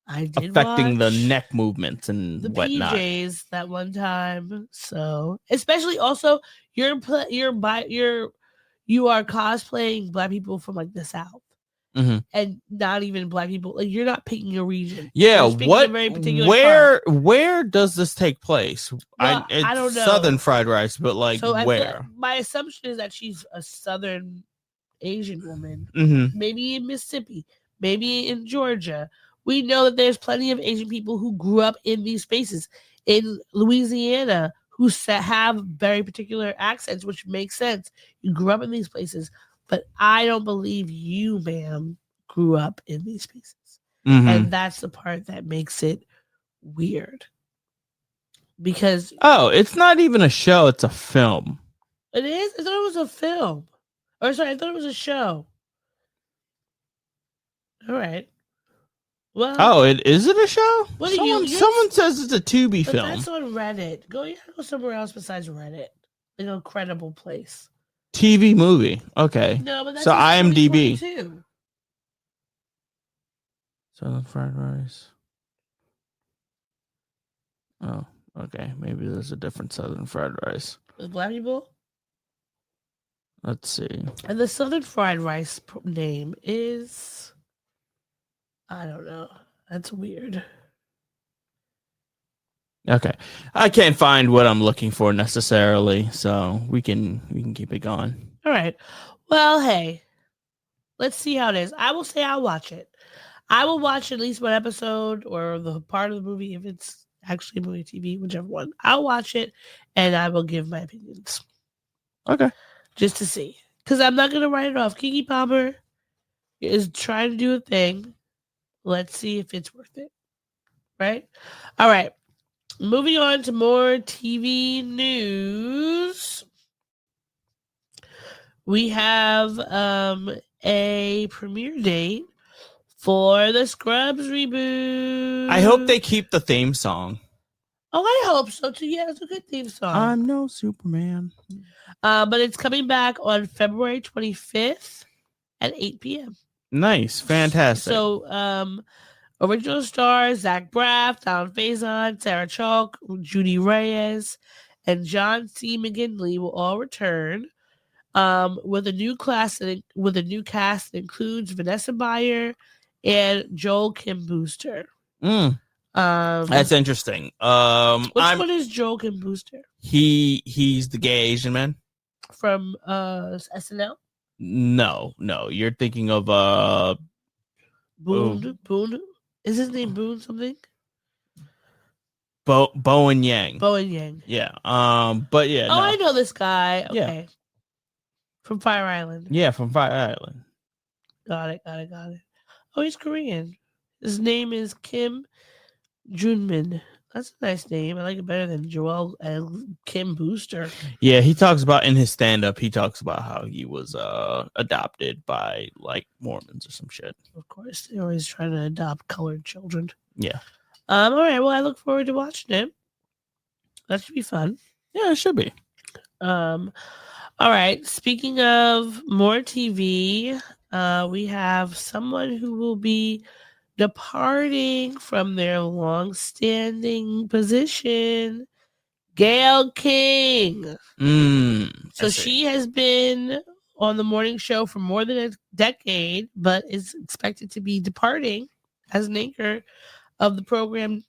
I did affecting watch the neck movements and the whatnot. PJs that one time. So, especially also, you are cosplaying black people from like the South, and not even Black people. Like, you're not picking a region. Yeah, You're picking a very particular where does this take place? Well, It's I don't know. Southern fried rice, but like So where? My assumption is that she's a Southern Asian woman, maybe in Mississippi, maybe in Georgia. We know that there's plenty of Asian people who grew up in these spaces. In Louisiana, who have very particular accents, which makes sense. You grew up in these places, but I don't believe you, ma'am, grew up in these spaces. And that's the part that makes it weird. Because it's not even a show, it's a film. It is? I thought it was a film. Or sorry, I thought it was a show. All right. Well, is it a show? Someone says it's a Tubi film. That's on Reddit. Go somewhere else besides Reddit. Like a credible place. TV movie. Okay. No, but that's so IMDb. Southern fried rice. Oh, okay. Maybe there's a different Southern fried rice. With Black people? Let's see. And the Southern fried rice name is, I don't know. That's weird. Okay. I can't find what I'm looking for necessarily, so we can keep it going. All right. Well, hey. Let's see how it is. I will say I'll watch it. I will watch at least one episode or the part of the movie if it's actually a movie TV, whichever one. I'll watch it and I will give my opinions. Okay. Just to see. Because I'm not going to write it off. Keke Palmer is trying to do a thing. Let's see if it's worth it. Right? All right. Moving on to more TV news. We have a premiere date for the Scrubs reboot. I hope they keep the theme song. Oh, I hope so too. Yeah, it's a good theme song. I'm no Superman. But it's coming back on February 25th at 8 p.m. Nice. Fantastic. So, original stars Zach Braff, Don Faison, Sarah Chalk, Judy Reyes, and John C. McGinley will all return. With a new cast that includes Vanessa Bayer and Joel Kim Booster. That's interesting. Which one is Joel Kim Booster? He's the gay Asian man from SNL. No, you're thinking of Boone. Is his name Boone something? Bowen Yang. Bowen Yang. Yeah. But yeah. Oh, no. I know this guy. Okay. Yeah. From Fire Island. Yeah, from Fire Island. Got it. Oh, he's Korean. His name is Kim Junmin. That's a nice name. I like it better than Joel and Kim Booster. Yeah, he talks about in his stand-up, he talks about how he was adopted by like Mormons or some shit. Of course, they're always trying to adopt colored children. Yeah. All right. Well, I look forward to watching it. That should be fun. Yeah, it should be. All right. Speaking of more TV, we have someone who will be departing from their long-standing position, Gayle King. So she has been on the morning show for more than a decade, but is expected to be departing as an anchor of the program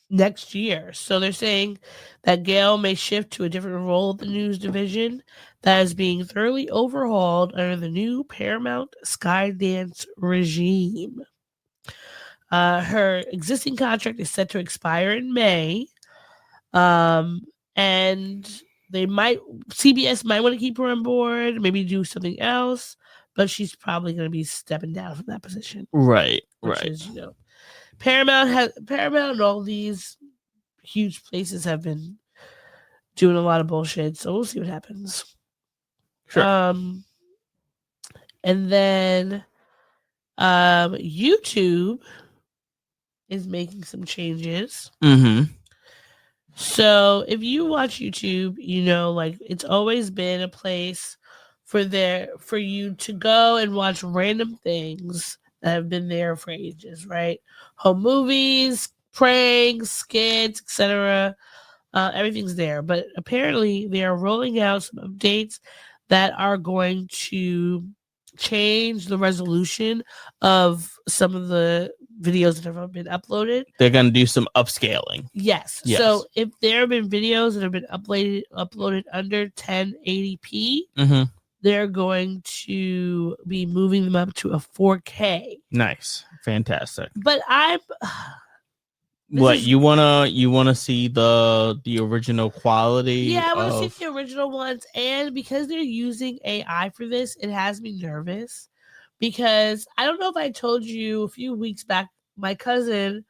next year. So they're saying that Gayle may shift to a different role at the news division that is being thoroughly overhauled under the new Paramount Skydance regime. Her existing contract is set to expire in May. And CBS might want to keep her on board, maybe do something else, but she's probably going to be stepping down from that position. Right. Is, Paramount and all these huge places have been doing a lot of bullshit, so we'll see what happens. Sure. And then YouTube is making some changes. So if you watch YouTube, like it's always been a place for you to go and watch random things that have been there for ages, right? Home movies, pranks, skits, etc. Everything's there. But apparently they are rolling out some updates that are going to change the resolution of some of the videos that have been uploaded. They're gonna do some upscaling. Yes. So if there have been videos that have been uploaded under 1080p, they're going to be moving them up to a 4K. Nice, fantastic. But you wanna see the original quality? Yeah, I want to see the original ones, and because they're using AI for this, it has me nervous. Because I don't know if I told you a few weeks back, my cousin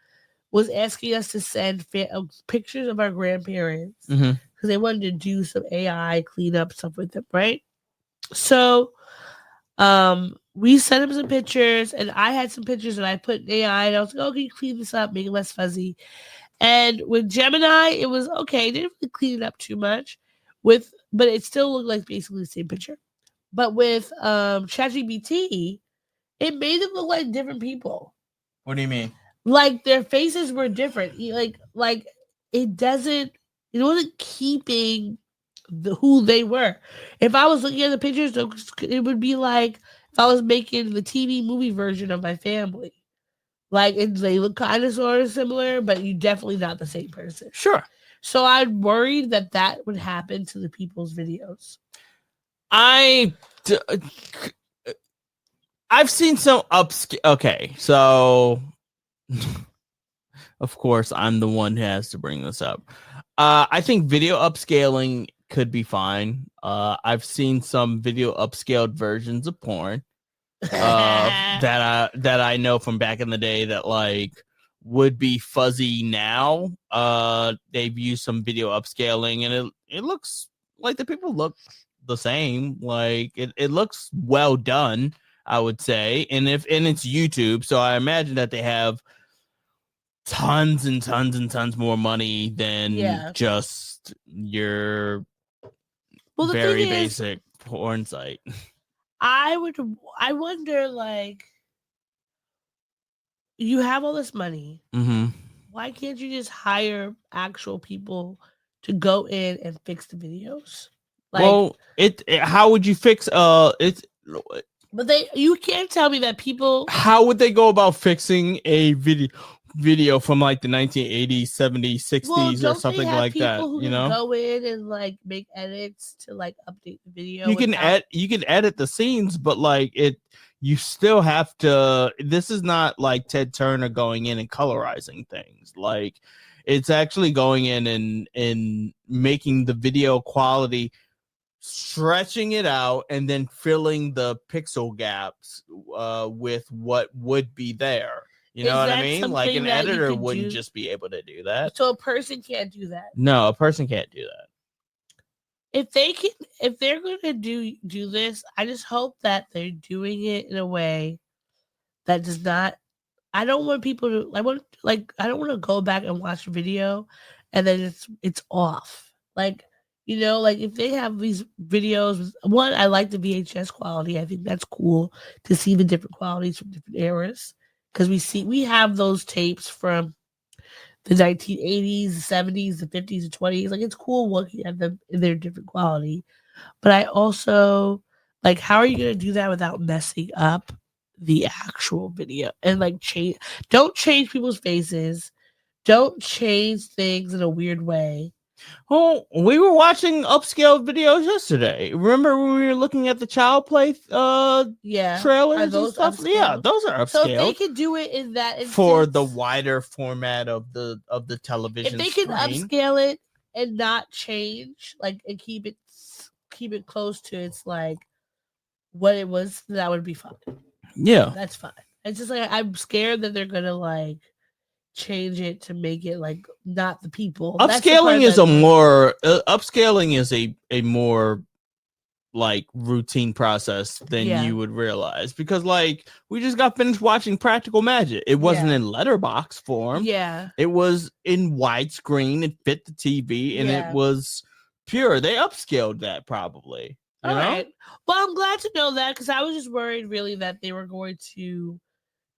was asking us to send pictures of our grandparents because they wanted to do some AI cleanup stuff with them, right? So, we sent him some pictures, and I had some pictures that I put in AI, and I was like, "Oh, can you clean this up, make it less fuzzy?" And with Gemini, it was okay. They didn't really clean it up too much, but it still looked like basically the same picture. But with ChatGPT, it made them look like different people. What do you mean? Like their faces were different. Like it wasn't keeping who they were. If I was looking at the pictures, it would be like if I was making the TV movie version of my family. Like they look kind of sort of similar, but you're definitely not the same person. Sure. So I'm worried that would happen to the people's videos. I've seen some upscale. Okay, so of course I'm the one who has to bring this up. I think video upscaling could be fine. I've seen some video upscaled versions of porn that I know from back in the day that like would be fuzzy now. They've used some video upscaling, and it looks like the people look the same. Like it looks well done, I would say. And it's YouTube, so I imagine that they have tons and tons and tons more money than just your very basic porn site. I wonder, like, you have all this money. Why can't you just hire actual people to go in and fix the videos? Like, well, how would you fix it? But you can't tell me that people. How would they go about fixing a video from like the 1980s, 70s, 60s, or something like that? Who go in and like make edits to like update the video. You can edit the scenes, but like you still have to. This is not like Ted Turner going in and colorizing things. Like it's actually going in and making the video quality, stretching it out, and then filling the pixel gaps with what would be there. You know what I mean? Like an editor wouldn't just be able to do that. So a person can't do that. No, a person can't do that. If they're going to do this, I just hope that they're doing it in a way that does not. I don't want people to. I don't want to go back and watch a video, and then it's off. Like, you know, like if they have these videos. One, I like the VHS quality. I think that's cool to see the different qualities from different eras. Because we have those tapes from the 1980s, the 70s, the 50s, the 20s. Like, it's cool looking at them in their different quality. But I also, like, how are you going to do that without messing up the actual video? And, like, don't change people's faces. Don't change things in a weird way. Oh, we were watching upscale videos yesterday. Remember when we were looking at the Child Play trailers and stuff? Upscaled? Yeah, those are upscaled. So if they could do it in that instance, for the wider format of the television, if they could upscale it and not change, like, and keep it close to its like what it was, that would be fine. Yeah, that's fine. It's just like I'm scared that they're gonna like change it to make it like not the people. Upscaling is a more like routine process than you would realize, because like we just got finished watching Practical Magic. It wasn't in letterbox form. Yeah, it was in widescreen. It fit the TV, and it was pure. They upscaled that probably. All right. Well, I'm glad to know that, because I was just worried really that they were going to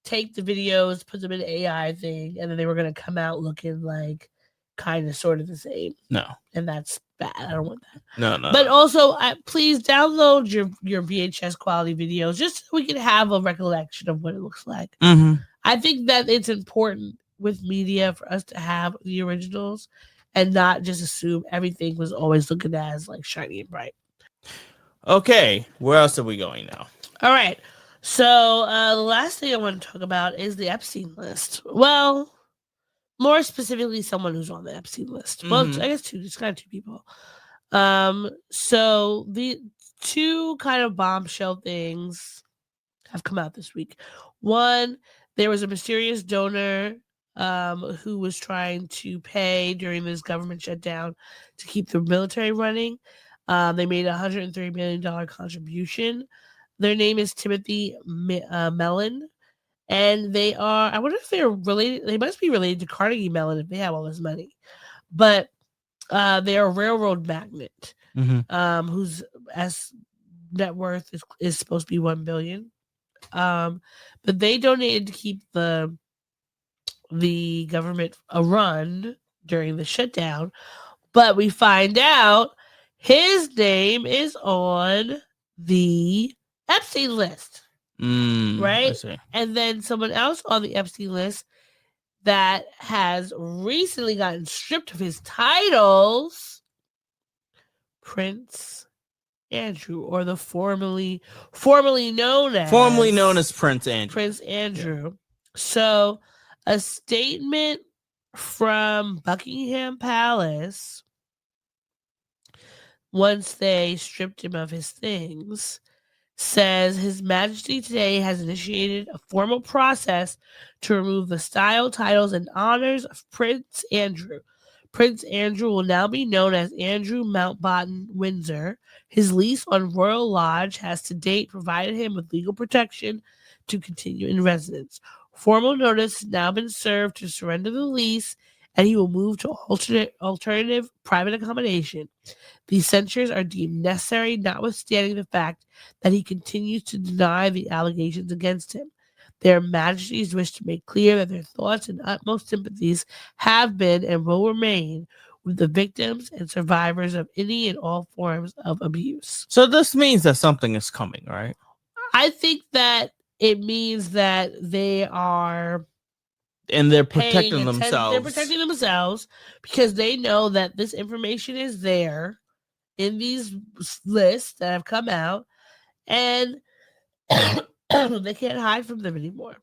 take the videos, put them in an AI thing, and then they were going to come out looking like kind of sort of the same. No. And that's bad. I don't want that. No. But also, please download your VHS quality videos just so we can have a recollection of what it looks like. Mm-hmm. I think that it's important with media for us to have the originals and not just assume everything was always looking as like shiny and bright. Okay, where else are we going now? All right. So the last thing I want to talk about is the Epstein list. Well, more specifically, someone who's on the Epstein list. Well, I guess it's kind of two people. So the two kind of bombshell things have come out this week. One, there was a mysterious donor who was trying to pay during this government shutdown to keep the military running. They made a $103 million contribution. Their name is Timothy Mellon. And they are, I wonder if they're related. They must be related to Carnegie Mellon if they have all this money. But they are a railroad magnate whose net worth is supposed to be $1 billion. But they donated to keep the government run during the shutdown. But we find out his name is on the Epstein list. Right? And then someone else on the Epstein list that has recently gotten stripped of his titles, Prince Andrew, or the formerly known as Prince Andrew. Prince Andrew. Yeah. So a statement from Buckingham Palace, once they stripped him of his things, says His Majesty today has initiated a formal process to remove the style, titles, and honors of Prince Andrew. Prince Andrew will now be known as Andrew Mountbatten Windsor. His lease on Royal Lodge has to date provided him with legal protection to continue in residence. Formal notice has now been served to surrender the lease, and he will move to alternative private accommodation. These censures are deemed necessary, notwithstanding the fact that he continues to deny the allegations against him. Their Majesties wish to make clear that their thoughts and utmost sympathies have been and will remain with the victims and survivors of any and all forms of abuse. So this means that something is coming, right? I think that it means that they are... And they're protecting themselves. They're protecting themselves because they know that this information is there in these lists that have come out, and they can't hide from them anymore.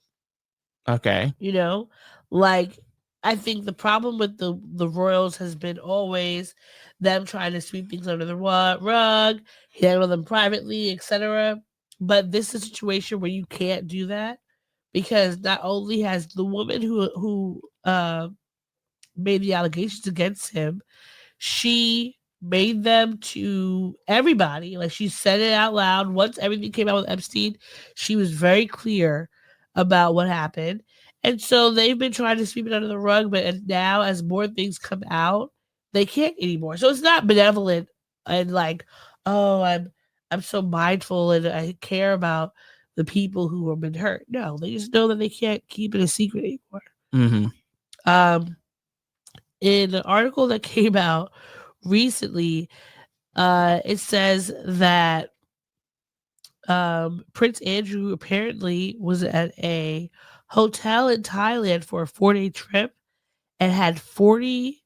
Okay. You know, like, I think the problem with the royals has been always them trying to sweep things under the rug, handle them privately, etc. But this is a situation where you can't do that. Because not only has the woman who made the allegations against him, she made them to everybody. Like, she said it out loud. Once everything came out with Epstein, she was very clear about what happened. And so they've been trying to sweep it under the rug, but now as more things come out, they can't anymore. So it's not benevolent and like, oh, I'm so mindful and I care about the people who have been hurt. No, they just know that they can't keep it a secret anymore. In an article that came out recently, it says that Prince Andrew apparently was at a hotel in Thailand for a 4-day trip and had 40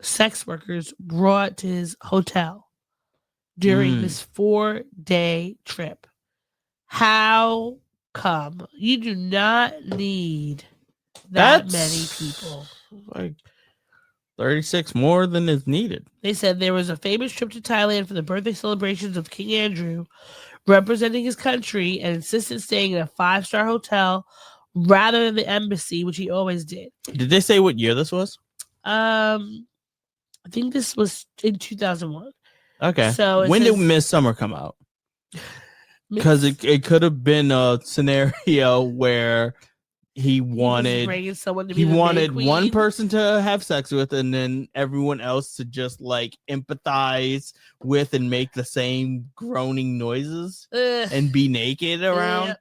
sex workers brought to his hotel during this 4-day trip. How come? You do not need that many people. Like 36 more than is needed. They said there was a famous trip to Thailand for the birthday celebrations of King Andrew, representing his country, and insisted staying in a 5-star hotel rather than the embassy, which he always did. Did they say what year this was? I think this was in 2001. Okay. So when did Midsummer come out? Because it could have been a scenario where he wanted one person to have sex with, and then everyone else to just like empathize with and make the same groaning noises and be naked around.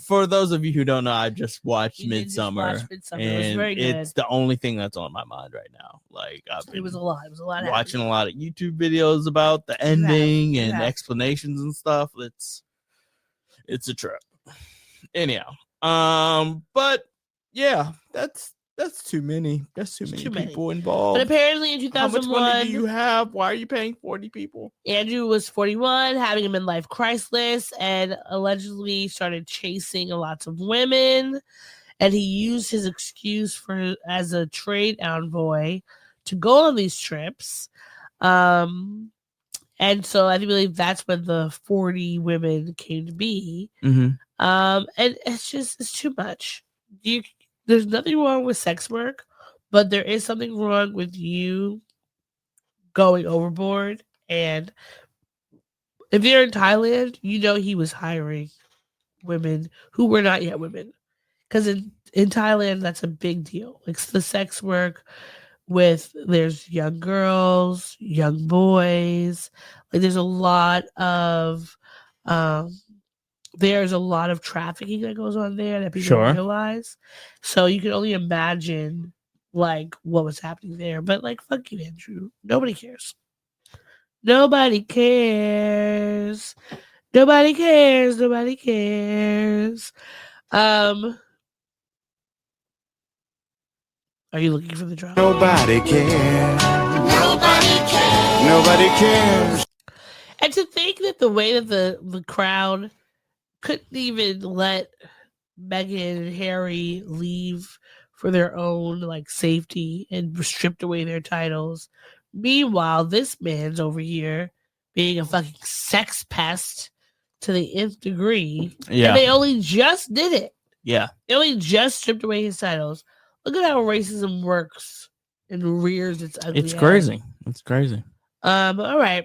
For those of you who don't know, I just watched Midsummer, It was very good. It's the only thing that's on my mind right now. Like it was a lot. It was a lot. Watching a lot of YouTube videos about the ending and explanations and stuff. It's a trip. Anyhow, but yeah, that's too many. That's too many people involved. But apparently in 2001, how much money do you have? Why are you paying 40 people? Andrew was 41, having a midlife crisis, and allegedly started chasing lots of women. And he used his excuse as a trade envoy to go on these trips. And so I believe that's when the 40 women came to be. Mm-hmm. And it's too much. There's nothing wrong with sex work, but there is something wrong with you going overboard. And if you're in Thailand, you know he was hiring women who were not yet women. Because in Thailand, that's a big deal. Like the sex work there's young girls, young boys. Like there's a lot of trafficking that goes on there that people don't realize. So you can only imagine like what was happening there. But like, fuck you, Andrew. Nobody cares. Nobody cares. Nobody cares. Nobody cares. Are you looking for the drop? Nobody cares. Nobody cares. Nobody cares. And to think that the way that the crowd couldn't even let Meghan and Harry leave for their own like safety and stripped away their titles. Meanwhile, this man's over here being a fucking sex pest to the nth degree. Yeah. And they only just did it. Yeah. They only just stripped away his titles. Look at how racism works and rears its ugly It's head. crazy. It's crazy. All right.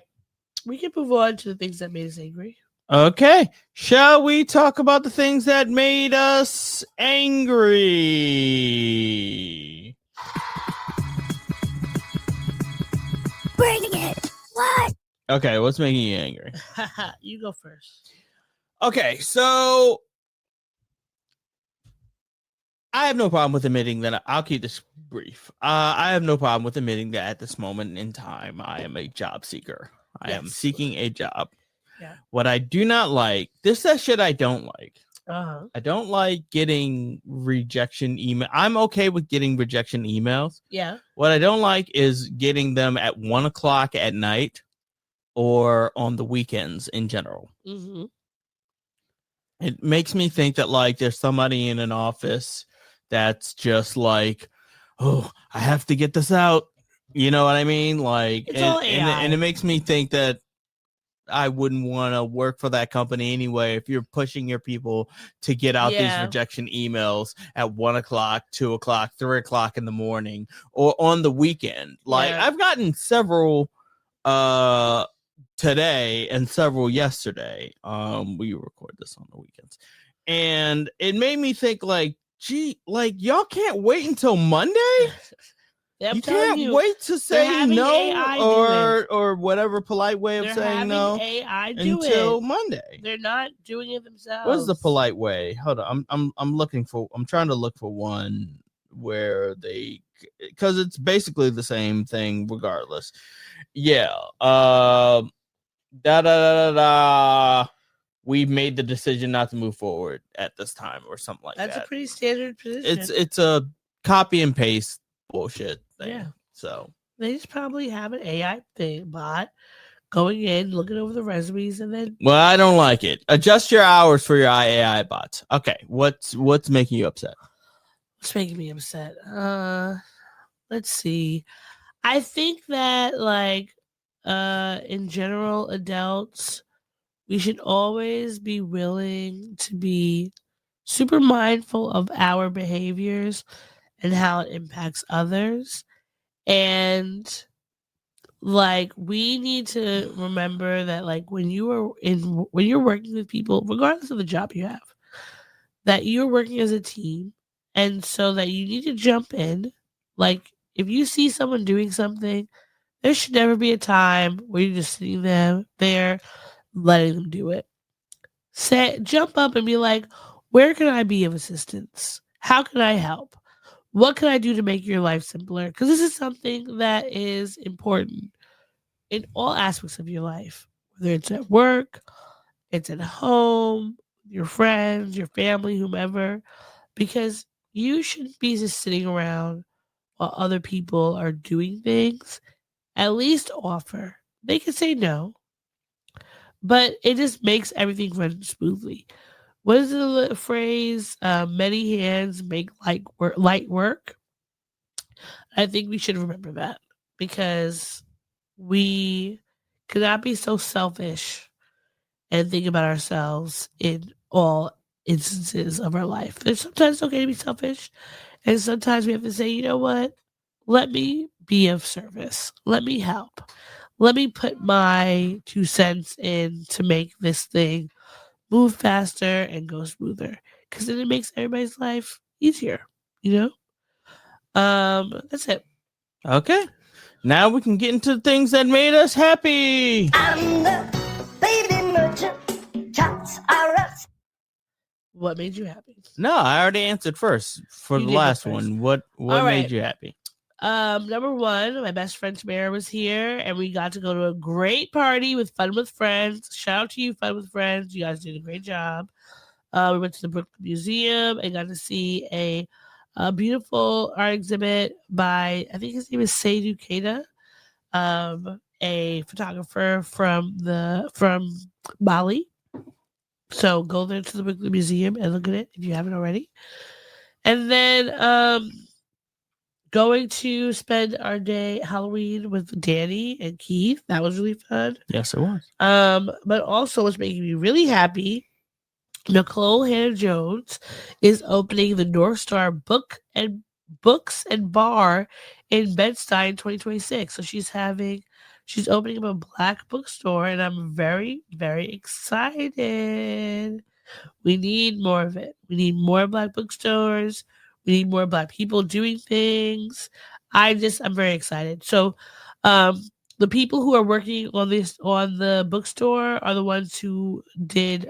We can move on to the things that made us angry. Okay. Shall we talk about the things that made us angry? Bring it. What? Okay, what's making you angry? You go first. Okay, so I have no problem with admitting that I'll keep this brief. I have no problem with admitting that at this moment in time, I am a job seeker. I am seeking a job. Yeah. What I do not like, that shit I don't like. Uh-huh. I don't like getting rejection email. I'm okay with getting rejection emails. Yeah. What I don't like is getting them at 1:00 at night or on the weekends in general. Mm-hmm. It makes me think that like there's somebody in an office that's just like, oh, I have to get this out. You know what I mean? Like, and it makes me think that I wouldn't want to work for that company anyway if you're pushing your people to get out these rejection emails at 1:00, 2:00, 3:00 in the morning or on the weekend. Like I've gotten several today and several yesterday. We record this on the weekends, and it made me think like, gee, like y'all can't wait until Monday. You can't wait to say no or whatever polite way of saying no until Monday. They're not doing it themselves. What's the polite way? Hold on, I'm trying to look for one where they, because it's basically the same thing regardless. Yeah. We've made the decision not to move forward at this time or something like that. That's a pretty standard position. It's a copy and paste bullshit thing. Yeah. So they just probably have an AI bot going in, looking over the resumes, and then. Well, I don't like it. Adjust your hours for your AI bots. Okay, what's making you upset? What's making me upset? Let's see. I think that like in general, adults, we should always be willing to be super mindful of our behaviors and how it impacts others. And like we need to remember that like when you're working with people, regardless of the job you have, that you're working as a team, and so that you need to jump in. Like if you see someone doing something, there should never be a time where you're just sitting there letting them do it. jump up and be like, where can I be of assistance? How can I help? What can I do to make your life simpler? Because this is something that is important in all aspects of your life, whether it's at work, it's at home, your friends, your family, whomever, because you shouldn't be just sitting around while other people are doing things. At least offer. They can say no, but it just makes everything run smoothly. What is the phrase? Many hands make light work. I think we should remember that because we cannot be so selfish and think about ourselves in all instances of our life. There's sometimes okay to be selfish, and sometimes we have to say, you know what? Let me be of service. Let me help. Let me put my 2 cents in to make this thing move faster and go smoother. Because then it makes everybody's life easier, you know? That's it. Okay. Now we can get into the things that made us happy. I'm the baby merchant. Tots are us. What made you happy? No, I already answered first for the last one. What made you happy? Number one, my best friend Tamara was here, and we got to go to a great party with Fun with Friends. Shout out to you, Fun with Friends. You guys did a great job. We went to the Brooklyn Museum and got to see a beautiful art exhibit by, I think his name is Seydou Keita, a photographer from Mali. So go there to the Brooklyn Museum and look at it if you haven't already. And then going to spend our day Halloween with Danny and Keith. That was really fun. Yes, it was. But also what's making me really happy, Nicole Hannah-Jones is opening the North Star Books and Bar in Bed-Stuy in 2026. So she's opening up a Black bookstore, and I'm very, very excited. We need more of it. We need more Black bookstores. We need more Black people doing things. I'm very excited. So the people who are working on the bookstore are the ones who did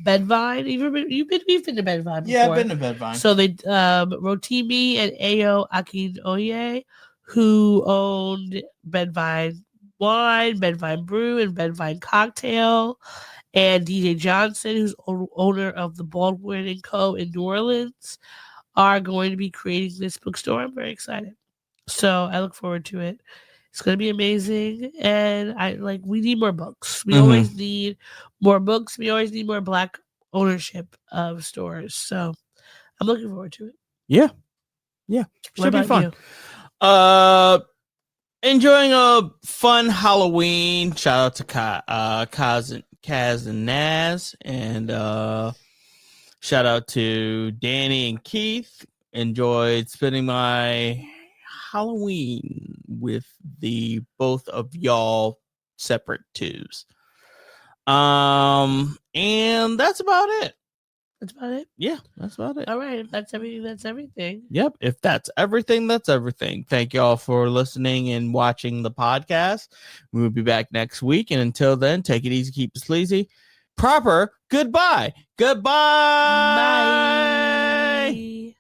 Bedvine. You've been to Bedvine before. Yeah, I've been to Bedvine. So they Rotimi and Ayo Akinoye, who owned Bedvine Wine, Bedvine Brew, and Bedvine Cocktail, and DJ Johnson, who's owner of the Baldwin & Co. in New Orleans, are going to be creating this bookstore. I'm very excited. So I look forward to it. It's going to be amazing. And we need more books. We always need more books. We always need more Black ownership of stores. So I'm looking forward to it. Yeah. Yeah. What Should be about fun. Enjoying a fun Halloween. Shout out to Kaz and Naz. And shout out to Danny and Keith. Enjoyed spending my Halloween with the both of y'all separate twos. And that's about it. That's about it? Yeah, that's about it. All right. If that's everything, that's everything. Yep. If that's everything, that's everything. Thank y'all for listening and watching the podcast. We will be back next week. And until then, take it easy, keep it sleazy. Proper goodbye. Goodbye. Bye.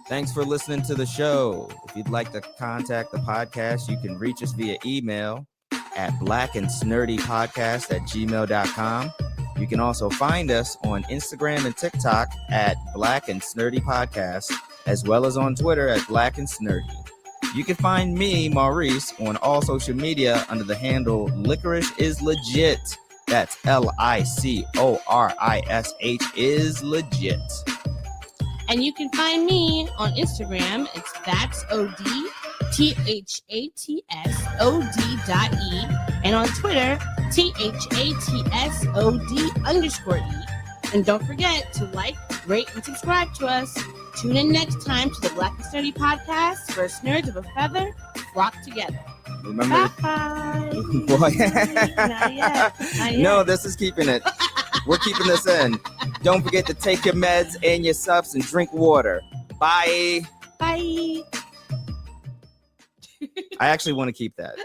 Thanks for listening to the show. If you'd like to contact the podcast, you can reach us via email at blackandSnerdyPodcast@gmail.com. You can also find us on Instagram and TikTok at Black and Snerdy Podcast, as well as on Twitter at Black and Snerdy. You can find me, Maurice, on all social media under the handle Licorish is Legit. That's LICORISH is legit. And you can find me on Instagram. It's that's OD THATSOD.E, and on Twitter, THATSOD_E. And don't forget to like, rate, and subscribe to us. Tune in next time to the Black and Snerdy Podcast, where nerds of a feather flock together. Remember? Bye. Boy. Not yet. No, this is keeping it. We're keeping this in. Don't forget to take your meds and your subs and drink water. Bye. Bye. I actually want to keep that.